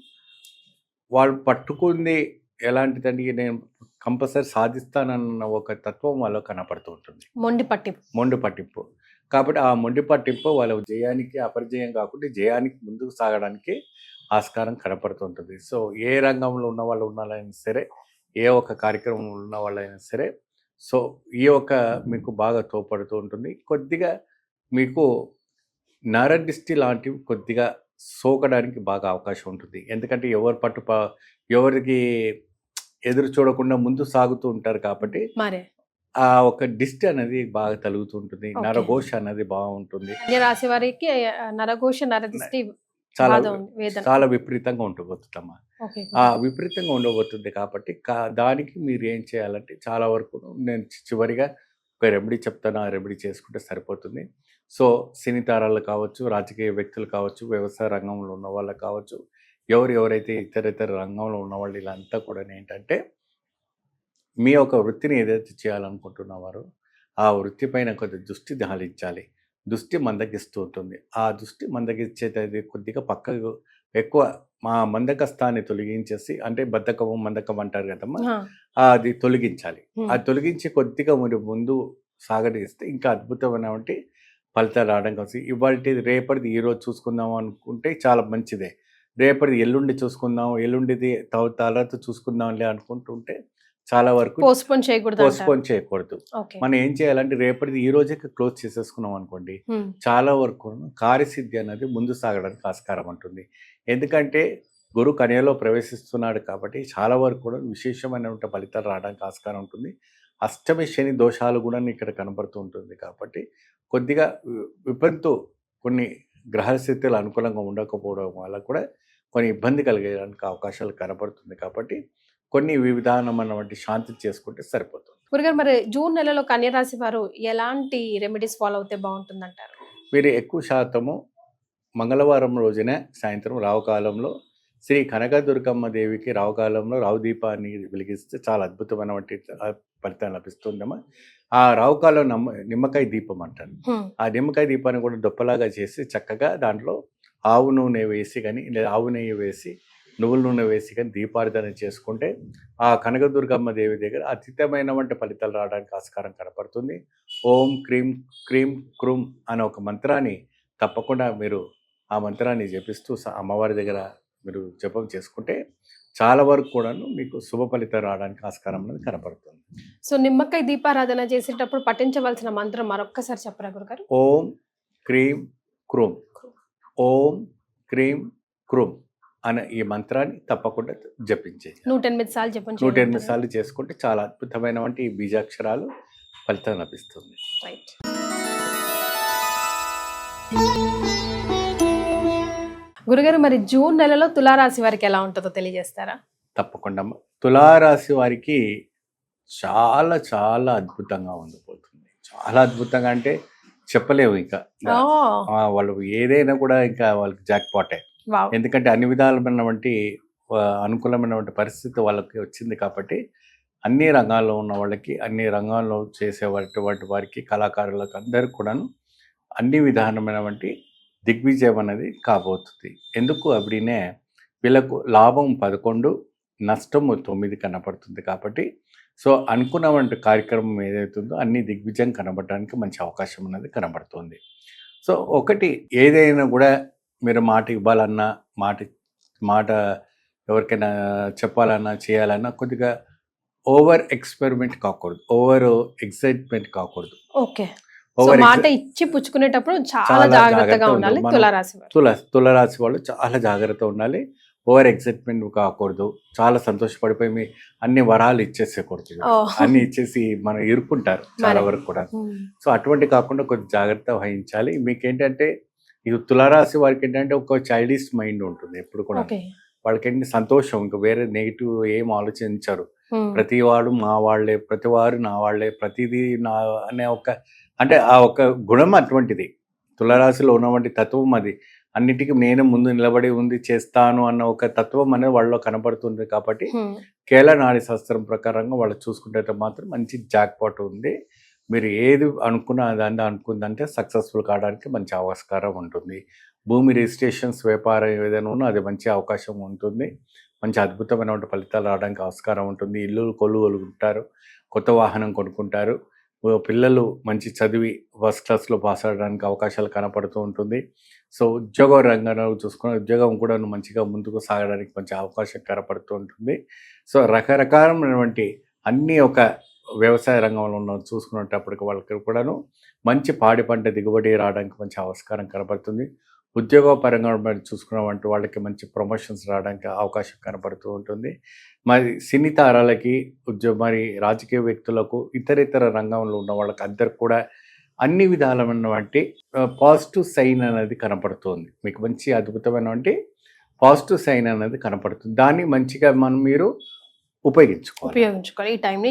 వాళ్ళు పట్టుకుంది ఎలాంటిదండి, నేను కంపల్సరీ సాధిస్తానన్న ఒక తత్వం వాళ్ళలో కనపడుతూ ఉంటుంది. మొండి పట్టింపు కాబట్టి ఆ మొండి పట్టింపు వాళ్ళ జయానికి అపరిజయం కాకుండా జయానికి ముందుకు సాగడానికి ఆస్కారం కనపడుతుంటుంది. సో ఏ రంగంలో ఉన్న వాళ్ళు ఉన్నారైనా సరే, ఏ ఒక్క కార్యక్రమంలో ఉన్న వాళ్ళైనా సరే, సో ఈ యొక్క మీకు బాగా తోడ్పడుతూ ఉంటుంది. కొద్దిగా మీకు నరదిష్టి లాంటివి కొద్దిగా సోకడానికి బాగా అవకాశం ఉంటుంది. ఎందుకంటే ఎవరికి ఎదురు చూడకుండా ముందు సాగుతూ ఉంటారు కాబట్టి ఆ ఒక దిష్టి అనేది బాగా తలుగుతూ ఉంటుంది. నరఘోష అనేది బాగుంటుంది. రాశి వారికి నరఘోష నరదిష్టి చాలా బాధ ఉంది, వేదన. చాలా విపరీతంగా ఉండబోతుందమ్మా. ఓకే. ఆ విపరీతంగా ఉండబోతుంది కాబట్టి దానికి మీరు ఏం చేయాలంటే చాలా వరకు నేను చివరిగా ఒక రెమెడీ చెప్తాను, ఆ రెమెడీ చేసుకుంటే సరిపోతుంది. సో సినీ తారాలు కావచ్చు, రాజకీయ వ్యక్తులు కావచ్చు, వ్యవసాయ రంగంలో ఉన్న వాళ్ళు కావచ్చు, ఎవరైతే ఇతర రంగంలో ఉన్నవాళ్ళు వీళ్ళంతా కూడా ఏంటంటే మీ యొక్క వృత్తిని ఏదైతే చేయాలనుకుంటున్నవారో ఆ వృత్తి పైన కొద్ది దృష్టి దాలించాలి. దృష్టి మందగిస్తూ ఉంటుంది. ఆ దృష్టి మందగించేది కొద్దిగా పక్కకు ఎక్కువ మా మందకస్తాన్ని తొలగించేసి, అంటే మందకం అంటారు కదమ్మా, ఆ, అది తొలగించాలి. ఉమ్, అది తొలగించి కొద్దిగా మీరు ముందు సాగడిస్తే ఇంకా అద్భుతమైనటువంటి ఫలితాలు రావడం కోసం ఇవాళ రేపటిది ఈరోజు చూసుకుందాం అనుకుంటే చాలా మంచిదే. రేపటిది ఎల్లుండి చూసుకుందాం, ఎల్లుండిది తర్వాత చూసుకుందాంలే అనుకుంటుంటే చాలా వరకు పోస్ట్పోన్ చేయకూడదు అంటారు. పోస్ట్పోన్ చేయకూడదు. ఓకే. మనం ఏం చేయాలంటే రేపటిది ఈ రోజే క్లోజ్ చేసేసుకున్నాం అనుకోండి, ఉమ్, చాలా వరకు కార్యసిద్ధి అనేది ముందు సాగడానికి ఆస్కారం ఉంటుంది. ఎందుకంటే గురు కన్యలో ప్రవేశిస్తున్నాడు కాబట్టి చాలా వరకు కూడా విశేషమైనటువంటి ఫలితాలు రావడానికి ఆస్కారం ఉంటుంది. అష్టమి శని దోషాలు కూడా ఇక్కడ కనబడుతూ ఉంటుంది కాబట్టి కొద్దిగా విపత్తు కొన్ని గ్రహస్థితులు అనుకూలంగా ఉండకపోవడం వల్ల కూడా కొన్ని ఇబ్బంది కలిగేయడానికి అవకాశాలు కనబడుతుంది. కాబట్టి కొన్ని విధానమైనటువంటి శాంతి చేసుకుంటే సరిపోతుంది. గురుగారు, మరి జూన్ నెలలో కన్య రాశి వారు ఎలాంటి రెమెడీస్ ఫాలో అవుతే బాగుంటుంది అంటారు? వీరు ఎక్కువ శాతము మంగళవారం రోజునే సాయంత్రం రావుకాలంలో శ్రీ కనకదుర్గమ్మ దేవికి రావుకాలంలో రావు దీపాన్ని వెలిగిస్తే చాలా అద్భుతమైనటువంటి ఫలితం లభిస్తుందమ్మా. ఆ రావుకాలం నిమ్మకాయ దీపం అంటారు. ఆ నిమ్మకాయ దీపాన్ని కూడా దొప్పలాగా చేసి చక్కగా దాంట్లో ఆవు నూనె వేసి కానీ లేదా ఆవు నెయ్యి వేసి నువ్వుల నూనె వేసి కానీ దీపారాధన చేసుకుంటే ఆ కనకదుర్గమ్మ దేవి దగ్గర అతీతమైనటువంటి ఫలితాలు రావడానికి ఆస్కారం కనపడుతుంది. ఓం క్రీం క్రీం క్రూం అనే ఒక మంత్రాన్ని తప్పకుండా మీరు ఆ మంత్రాన్ని జపిస్తూ అమ్మవారి దగ్గర మీరు జపం చేసుకుంటే చాలా వరకు కూడాను మీకు శుభ ఫలితాలు రావడానికి ఆస్కారం అనేది కనపడుతుంది. సో నిమ్మకాయ దీపారాధన చేసేటప్పుడు పఠించవలసిన మంత్రం మరొక్కసారి చెప్పరా గురుగారు? ఓం క్రీం క్రూం, ఓం క్రీం క్రూం అనే ఈ మంత్రాన్ని తప్పకుండా జపించేది 108 సార్లు జపం 108 సార్లు చేసుకుంటే చాలా అద్భుతమైనటువంటి ఈ బీజాక్షరాలు ఫలితం లభిస్తుంది. రైట్. గురుగారు, మరి జూన్ నెలలో తులారాశి వారికి ఎలా ఉంటుందో తెలియజేస్తారా? తప్పకుండా తులారాశి వారికి చాలా చాలా అద్భుతంగా ఉండబోతుంది. చాలా అద్భుతంగా అంటే చెప్పలేము. ఇంకా వాళ్ళు ఏదైనా కూడా ఇంకా వాళ్ళకి జాక్ పాటే. ఎందుకంటే అన్ని విధాలమైనటువంటి అనుకూలమైనటువంటి పరిస్థితి వాళ్ళకి వచ్చింది కాబట్టి అన్ని రంగాల్లో ఉన్న వాళ్ళకి, అన్ని రంగాల్లో చేసేటువంటి వారికి, కళాకారులకు అందరికి కూడాను అన్ని విధానమైనటువంటి దిగ్విజయం అనేది కాబోతుంది. ఎందుకు అప్పుడే వీళ్ళకు లాభం 11, నష్టము 9 కనపడుతుంది. కాబట్టి సో అనుకున్నటువంటి కార్యక్రమం ఏదైతుందో అన్ని దిగ్విజయం కనబడడానికి మంచి అవకాశం అనేది కనబడుతుంది. సో ఒకటి ఏదైనా కూడా మీరు మాట ఇవ్వాలన్నా, మాట ఎవరికైనా చెప్పాలన్నా, చేయాలన్నా కొద్దిగా ఓవర్ ఎక్స్పెరిమెంట్ కాకూడదు, ఓవర్ ఎక్సైట్మెంట్ కాకూడదు. ఓకే. మాట ఇచ్చి పుచ్చుకునేటప్పుడు చాలా జాగ్రత్తగా ఉండాలి తులారాశి వారు. తులారాశి వాళ్ళు చాలా జాగ్రత్తగా ఉండాలి. ఓవర్ ఎక్సైట్మెంట్ కాకూడదు. చాలా సంతోషపడిపోయి మీ అన్ని వరాలు ఇచ్చేసేకూడదు. అన్ని ఇచ్చేసి మనం ఇరుక్కుంటారు చాలా వరకు కూడా. సో అటువంటి కాకుండా కొంచెం జాగ్రత్త వహించాలి. మీకేంటంటే ఈ తులారాశి వారికి ఏంటంటే ఒక చైల్డిష్ మైండ్ ఉంటుంది ఎప్పుడు కూడా. వాళ్ళకి ఏంటి సంతోషం, ఇంకా వేరే నెగిటివ్ ఏం ఆలోచించారు. ప్రతివాడు మా వాళ్ళే, ప్రతివారు నా వాళ్ళే, ప్రతిదీ నా అనే ఒక అంటే ఆ ఒక గుణం అటువంటిది. తులారాశిలో ఉన్నటువంటి తత్వం అది. అన్నిటికీ నేను ముందు నిలబడి ఉంది చేస్తాను అన్న ఒక తత్వం అనేది వాళ్ళలో కనబడుతుంది. కాబట్టి కేరళ నాడీ శాస్త్రం ప్రకారంగా వాళ్ళు చూసుకుంటే మాత్రం మంచి జాక్పాట్ ఉంది. మీరు ఏది అనుకున్నా దాన్ని అనుకుందంటే సక్సెస్ఫుల్ కావడానికి మంచి ఆస్కారం ఉంటుంది. భూమి రిజిస్ట్రేషన్స్, వ్యాపారం ఏదైనా ఉన్నా అది మంచి అవకాశం ఉంటుంది. మంచి అద్భుతమైనటువంటి ఫలితాలు రావడానికి ఆస్కారం ఉంటుంది. ఇల్లు కొలుగొలుగుంటారు, కొత్త వాహనం కొనుక్కుంటారు. పిల్లలు మంచి చదివి ఫస్ట్ క్లాస్లో పాస్ అవ్వడానికి అవకాశాలు కనపడుతూ ఉంటుంది. సో ఉద్యోగ రంగంలో చూసుకున్న ఉద్యోగం కూడా మంచిగా ముందుకు సాగడానికి మంచి అవకాశం కనపడుతూ ఉంటుంది. సో రకరకాలైనటువంటి అన్ని ఒక వ్యవసాయ రంగంలో ఉన్న చూసుకునేటప్పటికి వాళ్ళకి కూడాను మంచి పాడి పంట దిగుబడి రావడానికి మంచి ఆస్కారం కనపడుతుంది. ఉద్యోగపరంగా చూసుకున్నటువంటి వాళ్ళకి మంచి ప్రమోషన్స్ రావడానికి అవకాశం కనపడుతూ ఉంటుంది. మరి సినీ తారాలకి, మరి రాజకీయ వ్యక్తులకు, ఇతర రంగంలో ఉన్న వాళ్ళకి అందరికి కూడా అన్ని విధాలమైనటువంటి పాజిటివ్ సైన్ అనేది కనపడుతుంది. మీకు మంచి అద్భుతమైనటువంటి పాజిటివ్ సైన్ అనేది కనపడుతుంది. దాన్ని మంచిగా మీరు ఉపయోగించుకోవాలి. ఈ టైంని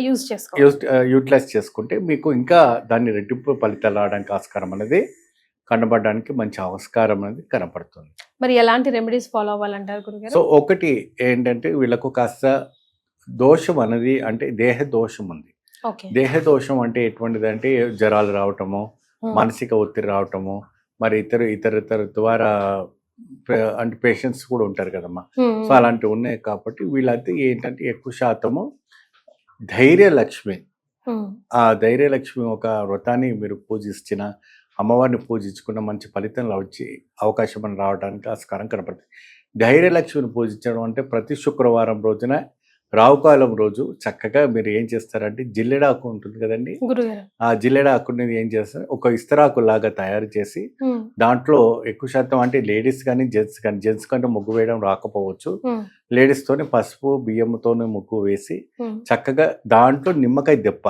యూటిలైజ్ చేసుకుంటే మీకు ఇంకా దాన్ని రెట్టింపు ఫలితాలు రావడానికి ఆస్కారం అనేది కనబడడానికి మంచి ఆస్కారం అనేది కనపడుతుంది. మరి ఎలాంటి రెమెడీస్ ఫాలో అవ్వాలంటారు గురుగారు? సో ఒకటి ఏంటంటే వీళ్ళకు కాస్త దోషం అనేది అంటే దేహ దోషం ఉంది. దేహ దోషం అంటే ఎటువంటిది అంటే జ్వరాలు రావటము, మానసిక ఒత్తిడి రావటము, మరి ఇతర ద్వారా అంటే పేషెంట్స్ కూడా ఉంటారు కదమ్మా. సో అలాంటివి ఉన్నాయి కాబట్టి వీళ్ళంతా ఏంటంటే ఎక్కువ శాతము ధైర్యలక్ష్మి, ఆ ధైర్యలక్ష్మి ఒక వ్రతాన్ని మీరు పూజించిన, అమ్మవారిని పూజించుకున్న మంచి ఫలితం వచ్చి అవకాశం అని రావడానికి ఆస్కారం కనపడుతుంది. ధైర్యలక్ష్మిని పూజించడం అంటే ప్రతి శుక్రవారం రోజున రావుకాలం రోజు చక్కగా మీరు ఏం చేస్తారంటే జిల్లెడాకు ఉంటుంది కదండి, ఆ జిల్లెడాకుని ఏం చేస్తారు ఒక ఇస్తరాకు లాగా తయారు చేసి దాంట్లో ఎక్కువ శాతం అంటే లేడీస్ కానీ జెంట్స్ కంటే ముగ్గు వేయడం రాకపోవచ్చు, లేడీస్ తోనే పసుపు బియ్యంతోనే ముగ్గు వేసి చక్కగా దాంట్లో నిమ్మకాయ దెప్ప,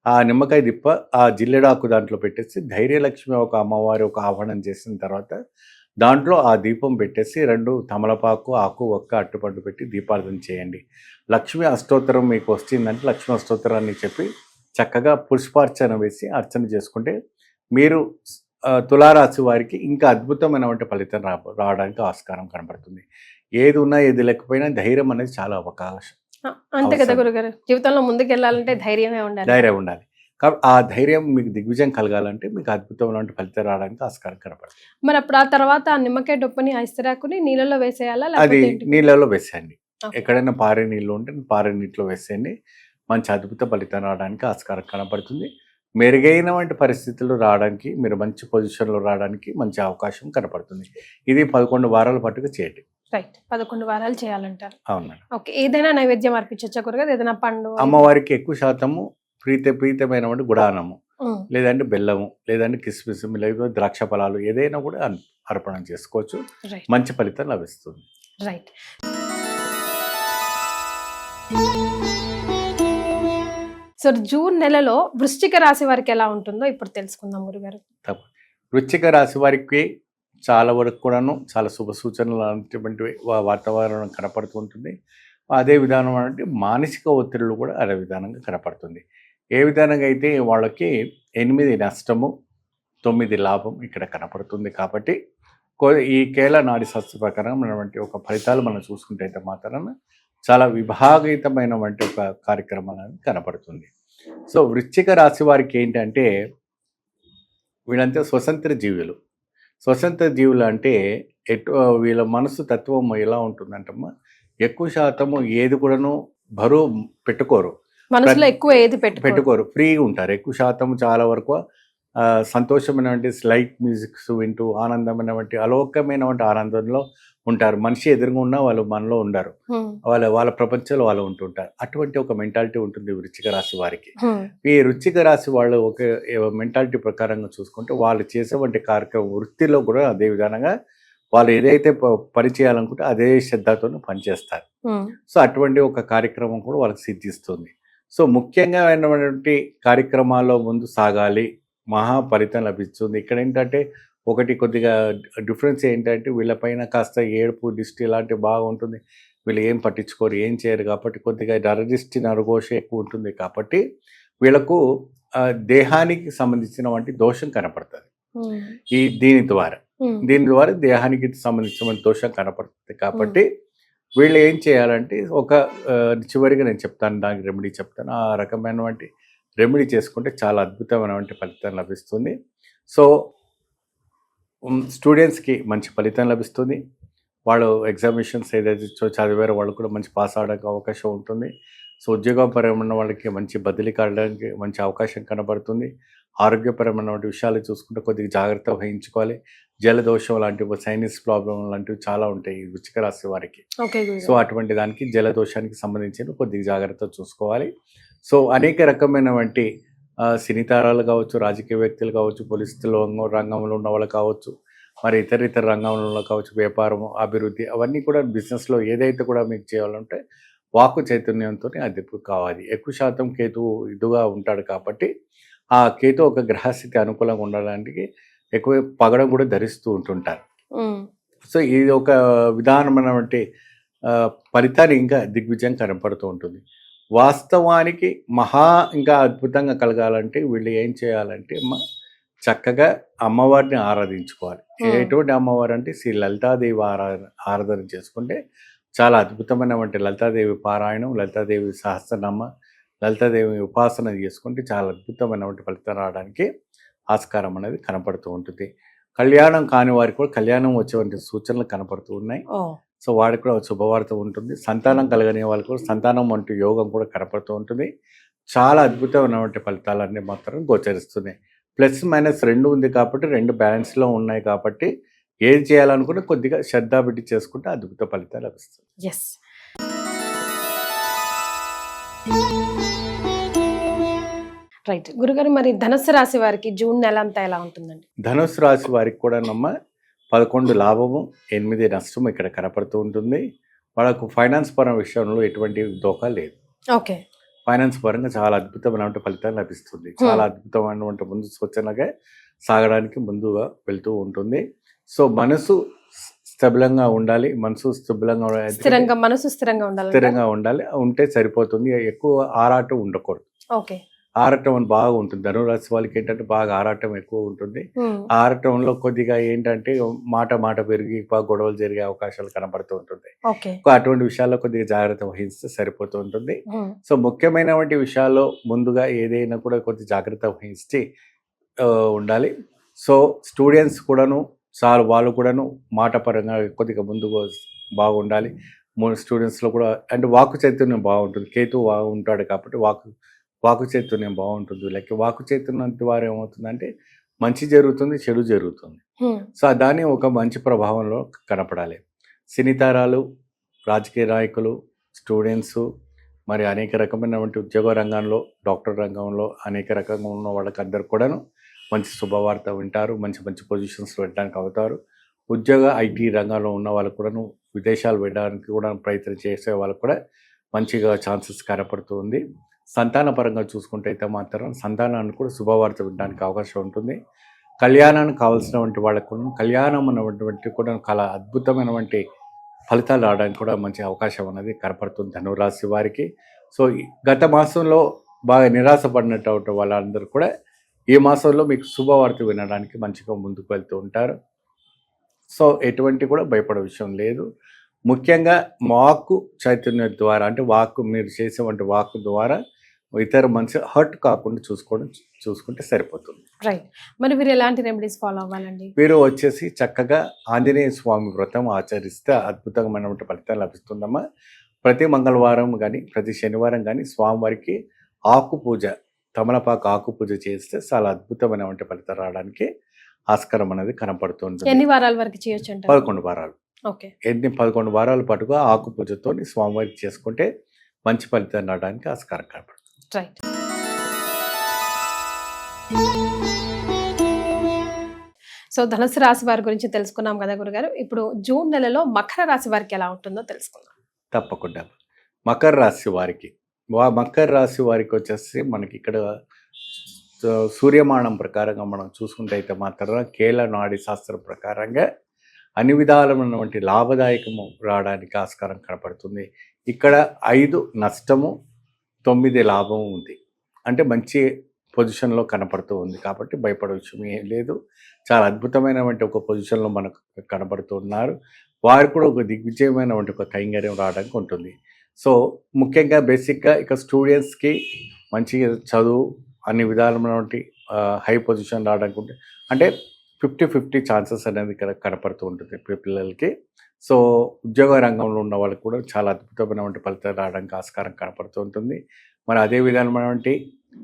ఆ నిమ్మకాయ దిప్ప ఆ జిల్లెడాకు దాంట్లో పెట్టేసి ధైర్యలక్ష్మి ఒక అమ్మవారి ఒక ఆహ్వానం చేసిన తర్వాత దాంట్లో ఆ దీపం పెట్టేసి 2 తమలపాకు ఆకు ఒక్క అట్టుపండు పెట్టి దీపార్థన చేయండి. లక్ష్మీ అష్టోత్తరం మీకు వస్తుందంటే లక్ష్మీ అష్టోత్తరాన్ని చెప్పి చక్కగా పుష్పార్చన వేసి అర్చన చేసుకుంటే మీరు తులారాశి వారికి ఇంకా అద్భుతమైనటువంటి ఫలితం రావడానికి ఆస్కారం కనబడుతుంది. ఏది ఉన్నా ఏది లేకపోయినా ధైర్యం అనేది చాలా అవకాశం. అంతే కదా గురుగారు, జీవితంలో ముందుకు వెళ్ళాలంటే ధైర్యం ఉండాలి. కాబట్టి ఆ ధైర్యం మీకు దిగ్విజయం కలగాలంటే మీకు అద్భుతమైన ఫలితం రావడానికి ఆస్కారం కనపడుతుంది. మరి అప్పుడు ఆ తర్వాత ఆ నిమ్మకాయ డొప్పని ఇస్తరాకుని నీళ్ళలో వేసేయాలా? అది నీళ్ళలో వేసేయండి. ఎక్కడైనా పారే నీళ్ళు ఉంటే పారే నీటిలో వేసేయండి. మంచి అద్భుత ఫలితం రావడానికి ఆస్కారం కనపడుతుంది. మెరుగైనటువంటి పరిస్థితులు రావడానికి, మీరు మంచి పొజిషన్లో రావడానికి మంచి అవకాశం కనపడుతుంది. ఇది 11 వారాల పాటుగా చేయండి. రైట్, 11 వారాలు చేయాలంటారు. అవును. ఓకే, ఏదైనా నైవేద్యం అర్పించచ్చా గురుగారు? ఏదైనా పండు? అమ్మవారికి ఎక్కువ శాతము ప్రీతమైనటువంటి గుడానము, లేదంటే బెల్లము, లేదంటే కిస్మిస్, లేకపోతే ద్రాక్ష ఫలాలు ఏదైనా కూడా అర్పణ చేసుకోవచ్చు. మంచి ఫలితం లభిస్తుంది. రైట్. సో జూన్ నెలలో వృశ్చిక రాశి వారికి ఎలా ఉంటుందో ఇప్పుడు తెలుసుకుందాం గురుగారు. వృశ్చిక రాశి వారికి చాలా వరకు కూడాను చాలా శుభ సూచనలు అనేటువంటి వాతావరణం కనపడుతుంటుంది. అదే విధానం అంటే మానసిక ఒత్తిడులు కూడా అదే విధానంగా కనపడుతుంది. ఏ విధానంగా అయితే వాళ్ళకి 8 నష్టము 9 లాభం ఇక్కడ కనపడుతుంది. కాబట్టి ఈ కేల నాడి శాస్త్ర ప్రకారం ఒక ఫలితాలు మనం చూసుకుంటే అయితే మాత్రం చాలా విభాగితమైనటువంటి ఒక కార్యక్రమం అనేది కనపడుతుంది. సో వృశ్చిక రాశి వారికి ఏంటంటే వీళ్ళంతా స్వతంత్ర జీవులు అంటే వీళ్ళ మనసు తత్వం ఎలా ఉంటుందంటమ్మా, ఎక్కువ శాతము ఏది కూడాను బరువు పెట్టుకోరు, మనసులో ఎక్కువ ఏది పెట్టుకోరు, ఫ్రీగా ఉంటారు. ఎక్కువ శాతం చాలా వరకు సంతోషమైనటువంటి లైట్ మ్యూజిక్స్ వింటూ ఆనందమైనటువంటి అలోకమైనటువంటి ఆనందంలో ఉంటారు. మనిషి ఎదురుగా ఉన్నా వాళ్ళు మనలో ఉండరు, వాళ్ళ ప్రపంచంలో వాళ్ళు ఉంటుంటారు. అటువంటి ఒక మెంటాలిటీ ఉంటుంది వృశ్చిక రాశి వారికి. ఈ వృశ్చిక రాశి వాళ్ళు ఒక మెంటాలిటీ ప్రకారంగా చూసుకుంటే వాళ్ళు చేసేటువంటి కార్యక్రమం వృత్తిలో కూడా అదే విధంగా వాళ్ళు ఏదైతే పని చేయాలనుకుంటే అదే శ్రద్ధతో పనిచేస్తారు. సో అటువంటి ఒక కార్యక్రమం కూడా వాళ్ళకి సిద్ధిస్తుంది. సో ముఖ్యంగా అయినటువంటి కార్యక్రమాల్లో ముందు సాగాలి, మహా ఫలితం లభిస్తుంది. ఇక్కడ ఏంటంటే ఒకటి కొద్దిగా డిఫరెన్స్ ఏంటంటే వీళ్ళపైన కాస్త ఏడుపు దిష్టి ఇలాంటివి బాగా ఉంటుంది. వీళ్ళు ఏం పట్టించుకోరు, ఏం చేయరు కాబట్టి కొద్దిగా నరదిష్టి నరఘోష ఎక్కువ ఉంటుంది. కాబట్టి వీళ్ళకు దేహానికి సంబంధించిన వంటి దోషం కనపడుతుంది. దీని ద్వారా దేహానికి సంబంధించిన దోషం కనపడుతుంది. కాబట్టి వీళ్ళు ఏం చేయాలంటే ఒక చివరిగా నేను చెప్తాను, దానికి రెమెడీ చెప్తాను. ఆ రకమైనటువంటి రెమెడీ చేసుకుంటే చాలా అద్భుతమైనటువంటి ఫలితం లభిస్తుంది. సో స్టూడెంట్స్కి మంచి ఫలితం లభిస్తుంది. వాళ్ళు ఎగ్జామినేషన్స్ ఏదైతే చదివారో వాళ్ళు కూడా మంచి పాస్ అవడానికి అవకాశం ఉంటుంది. సో ఉద్యోగపరమైన వాళ్ళకి మంచి బదిలీ కావడానికి మంచి అవకాశం కనబడుతుంది. ఆరోగ్యపరమైన విషయాలు చూసుకుంటే కొద్దిగా జాగ్రత్త వహించుకోవాలి. జలదోషం లాంటివి, సైనస్ ప్రాబ్లం లాంటివి చాలా ఉంటాయి వృశ్చిక రాశి వారికి. సో అటువంటి దానికి జలదోషానికి సంబంధించిన కొద్దిగా జాగ్రత్త చూసుకోవాలి. సో అనేక రకమైనటువంటి సినీ తారాలు కావచ్చు, రాజకీయ వ్యక్తులు కావచ్చు, పోలీసులో రంగంలో ఉన్న వాళ్ళు కావచ్చు, మరి ఇతర రంగంలో కావచ్చు, వ్యాపారం, అభివృద్ధి, అవన్నీ కూడా బిజినెస్లో ఏదైతే కూడా మీకు చేయాలంటే వాక్కు చైతన్యంతో అది కావాలి. ఎక్కువ శాతం కేతువు ఇదిగా ఉంటాడు కాబట్టి ఆ కేతు ఒక గ్రహస్థితి అనుకూలంగా ఉండడానికి ఎక్కువ పగడం కూడా ధరిస్తూ ఉంటుంటారు. సో ఇది ఒక విధానమైనటువంటి ఫలితాన్ని ఇంకా దిగ్విజయం కనపడుతూ ఉంటుంది. వాస్తవానికి ఇంకా అద్భుతంగా కలగాలంటే వీళ్ళు ఏం చేయాలంటే చక్కగా అమ్మవారిని ఆరాధించుకోవాలి. ఎటువంటి అమ్మవారు అంటే శ్రీ లలితాదేవి ఆరాధన చేసుకుంటే చాలా అద్భుతమైనటువంటి లలితాదేవి పారాయణం, లలితాదేవి సహస్రనామ, లలితాదేవి ఉపాసన చేసుకుంటే చాలా అద్భుతమైనటువంటి ఫలితం రావడానికి ఆస్కారం అనేది కనపడుతూ ఉంటుంది. కళ్యాణం కాని వారికి కూడా కళ్యాణం వచ్చేటువంటి సూచనలు కనపడుతూ ఉన్నాయి. సో వాడికి కూడా శుభవార్త ఉంటుంది. సంతానం కలగని వాళ్ళకి కూడా సంతానం వంటి యోగం కూడా కనపడుతూ ఉంటుంది. చాలా అద్భుతమైనటువంటి ఫలితాలన్నీ మాత్రం గోచరిస్తున్నాయి. ప్లస్ మైనస్ 2 ఉంది కాబట్టి 2 బ్యాలెన్స్లో ఉన్నాయి కాబట్టి ఏది చేయాలనుకుంటే కొద్దిగా శ్రద్ధ పెట్టి చేసుకుంటే అద్భుత ఫలితాలు లభిస్తుంది. ఎస్. రైట్ గురుగారు, మరి ధనుసు రాశి వారికి జూన్ నెల అంతా ఎలా ఉంటుందండి? ధనుసు రాశి వారికి కూడా 11 లాభము 8 నష్టము ఇక్కడ కనపడుతూ ఉంటుంది. వాళ్ళకు ఫైనాన్స్ పరం విషయంలో ఎటువంటి దోఖా లేదు. ఓకే. ఫైనాన్స్ పరంగా చాలా అద్భుతమైనటువంటి ఫలితాలు లభిస్తుంది. చాలా అద్భుతమైనటువంటి ముందు సూచనగా సాగడానికి ముందుగా వెళ్తూ ఉంటుంది. సో మనసు స్థిరంగా ఉండాలి. మనసు స్థిరంగా ఉండాలి. ఉంటే సరిపోతుంది. ఎక్కువ ఆరాటం ఉండకూడదు. ఓకే. ఆరాటం అని బాగా ఉంటుంది. ధనురాశి వాళ్ళకి ఏంటంటే బాగా ఆరాటం ఎక్కువ ఉంటుంది. ఆరాటంలో కొద్దిగా ఏంటంటే మాట పెరిగి గొడవలు జరిగే అవకాశాలు కనబడుతూ ఉంటుంది. అటువంటి విషయాల్లో కొద్దిగా జాగ్రత్త వహిస్తే సరిపోతూ ఉంటుంది. సో ముఖ్యమైనటువంటి విషయాల్లో ముందుగా ఏదైనా కూడా కొద్దిగా జాగ్రత్త వహించి ఉండాలి. సో స్టూడెంట్స్ కూడాను వాళ్ళు కూడాను మాట పరంగా కొద్దిగా ముందుగా బాగుండాలి. స్టూడెంట్స్లో కూడా అంటే వాక్కు చైతన్యం బాగుంటుంది. కేతు ఉంటాడు కాబట్టి వాక్కు చైతన్యం బాగుంటుంది. లైక్ వాక్కు చైతన్యం ద్వారా ఏమవుతుందంటే మంచి జరుగుతుంది, చెడు జరుగుతుంది. సో దాన్ని ఒక మంచి ప్రభావంలో కనపడాలి. సినీతారాలు, రాజకీయ నాయకులు, స్టూడెంట్స్, మరి అనేక రకమైనటువంటి ఉద్యోగ రంగంలో, డాక్టర్ రంగంలో అనేక రకంగా ఉన్న వాళ్ళకి అందరు కూడాను మంచి శుభవార్త వింటారు. మంచి పొజిషన్స్ వెళ్ళడానికి అవుతారు. ఉద్యోగ ఐటీ రంగంలో ఉన్న వాళ్ళకు కూడాను విదేశాలు వెళ్ళడానికి కూడా ప్రయత్నం చేసే వాళ్ళకు కూడా మంచిగా ఛాన్సెస్ కనపడుతుంది. సంతాన పరంగా చూసుకుంటే అయితే మాత్రం సంతానాన్ని కూడా శుభవార్త వినడానికి అవకాశం ఉంటుంది. కళ్యాణానికి కావాల్సినటువంటి వాళ్ళకు కళ్యాణం అన్నటువంటి కూడా అద్భుతమైనటువంటి ఫలితాలు రావడానికి కూడా మంచి అవకాశం అనేది కనపడుతుంది ధనురాశి వారికి. సో గత మాసంలో బాగా నిరాశపడినట్టు వాళ్ళందరూ కూడా ఈ మాసంలో మీకు శుభవార్త వినడానికి మంచిగా ముందుకు వెళ్తూ ఉంటారు. సో ఎటువంటి కూడా భయపడే విషయం లేదు. ముఖ్యంగా వాక్కు చైతన్యం ద్వారా అంటే మీరు చేసేటువంటి వాక్కు ద్వారా ఇతర మనిషి హర్ట్ కాకుండా చూసుకుంటే సరిపోతుంది. రైట్. మరి మీరు ఎలాంటి రెమెడీస్ ఫాలో అవ్వాలండి? మీరు వచ్చేసి చక్కగా ఆంజనేయ స్వామి వ్రతం ఆచరిస్తే అద్భుతమైన ఫలితాలు లభిస్తుందమ్మా. ప్రతి మంగళవారం కానీ ప్రతి శనివారం కానీ స్వామివారికి ఆకు పూజ, తమలపాకు ఆకు పూజ చేస్తే చాలా అద్భుతమైన ఫలితాలు రావడానికి ఆస్కారం అనేది కనపడుతుంది. ఎన్ని వారాల వరకు చేయొచ్చు అంటే? 11 వారాలు. ఓకే. 11 వారాల పాటుగా ఆకు పూజతో స్వామివారికి చేసుకుంటే మంచి ఫలితాలు రావడానికి ఆస్కారం కనపడుతుంది. రైట్. సో ధనుసు రాశి వారి గురించి తెలుసుకున్నాం కదా గురుగారు. ఇప్పుడు జూన్ నెలలో మకర రాశి వారికి ఎలా ఉంటుందో తెలుసుకుందాం. తప్పకుండా. మకర రాశి వారికి వచ్చేసి మనకి ఇక్కడ సూర్యమానం ప్రకారంగా మనం చూసుకుంటే అయితే మాత్రం కేల నాడి శాస్త్రం ప్రకారంగా అన్ని విధాలైనటువంటి లాభదాయకము రావడానికి ఆస్కారం కనపడుతుంది. ఇక్కడ 5 నష్టము 9 లాభం ఉంది. అంటే మంచి పొజిషన్లో కనపడుతూ ఉంది కాబట్టి భయపడే విషయం ఏం లేదు. చాలా అద్భుతమైనటువంటి ఒక పొజిషన్లో మనకు కనపడుతున్నారు. వారు కూడా ఒక దిగ్విజయమైనటువంటి ఒక కైంకర్యం రావడానికి ఉంటుంది. సో ముఖ్యంగా బేసిక్గా ఇక స్టూడెంట్స్కి మంచి చదువు అన్ని విధాలైనటువంటి హై పొజిషన్ రావడానికి ఉంటుంది. అంటే 50-50 ఛాన్సెస్ అనేది ఇక్కడ కనపడుతూ ఉంటుంది పిల్లలకి. సో ఉద్యోగ రంగంలో ఉన్న వాళ్ళకి కూడా చాలా అద్భుతమైనటువంటి ఫలితాలు రావడానికి ఆస్కారం కనపడుతూ ఉంటుంది. మరి అదే విధమైనటువంటి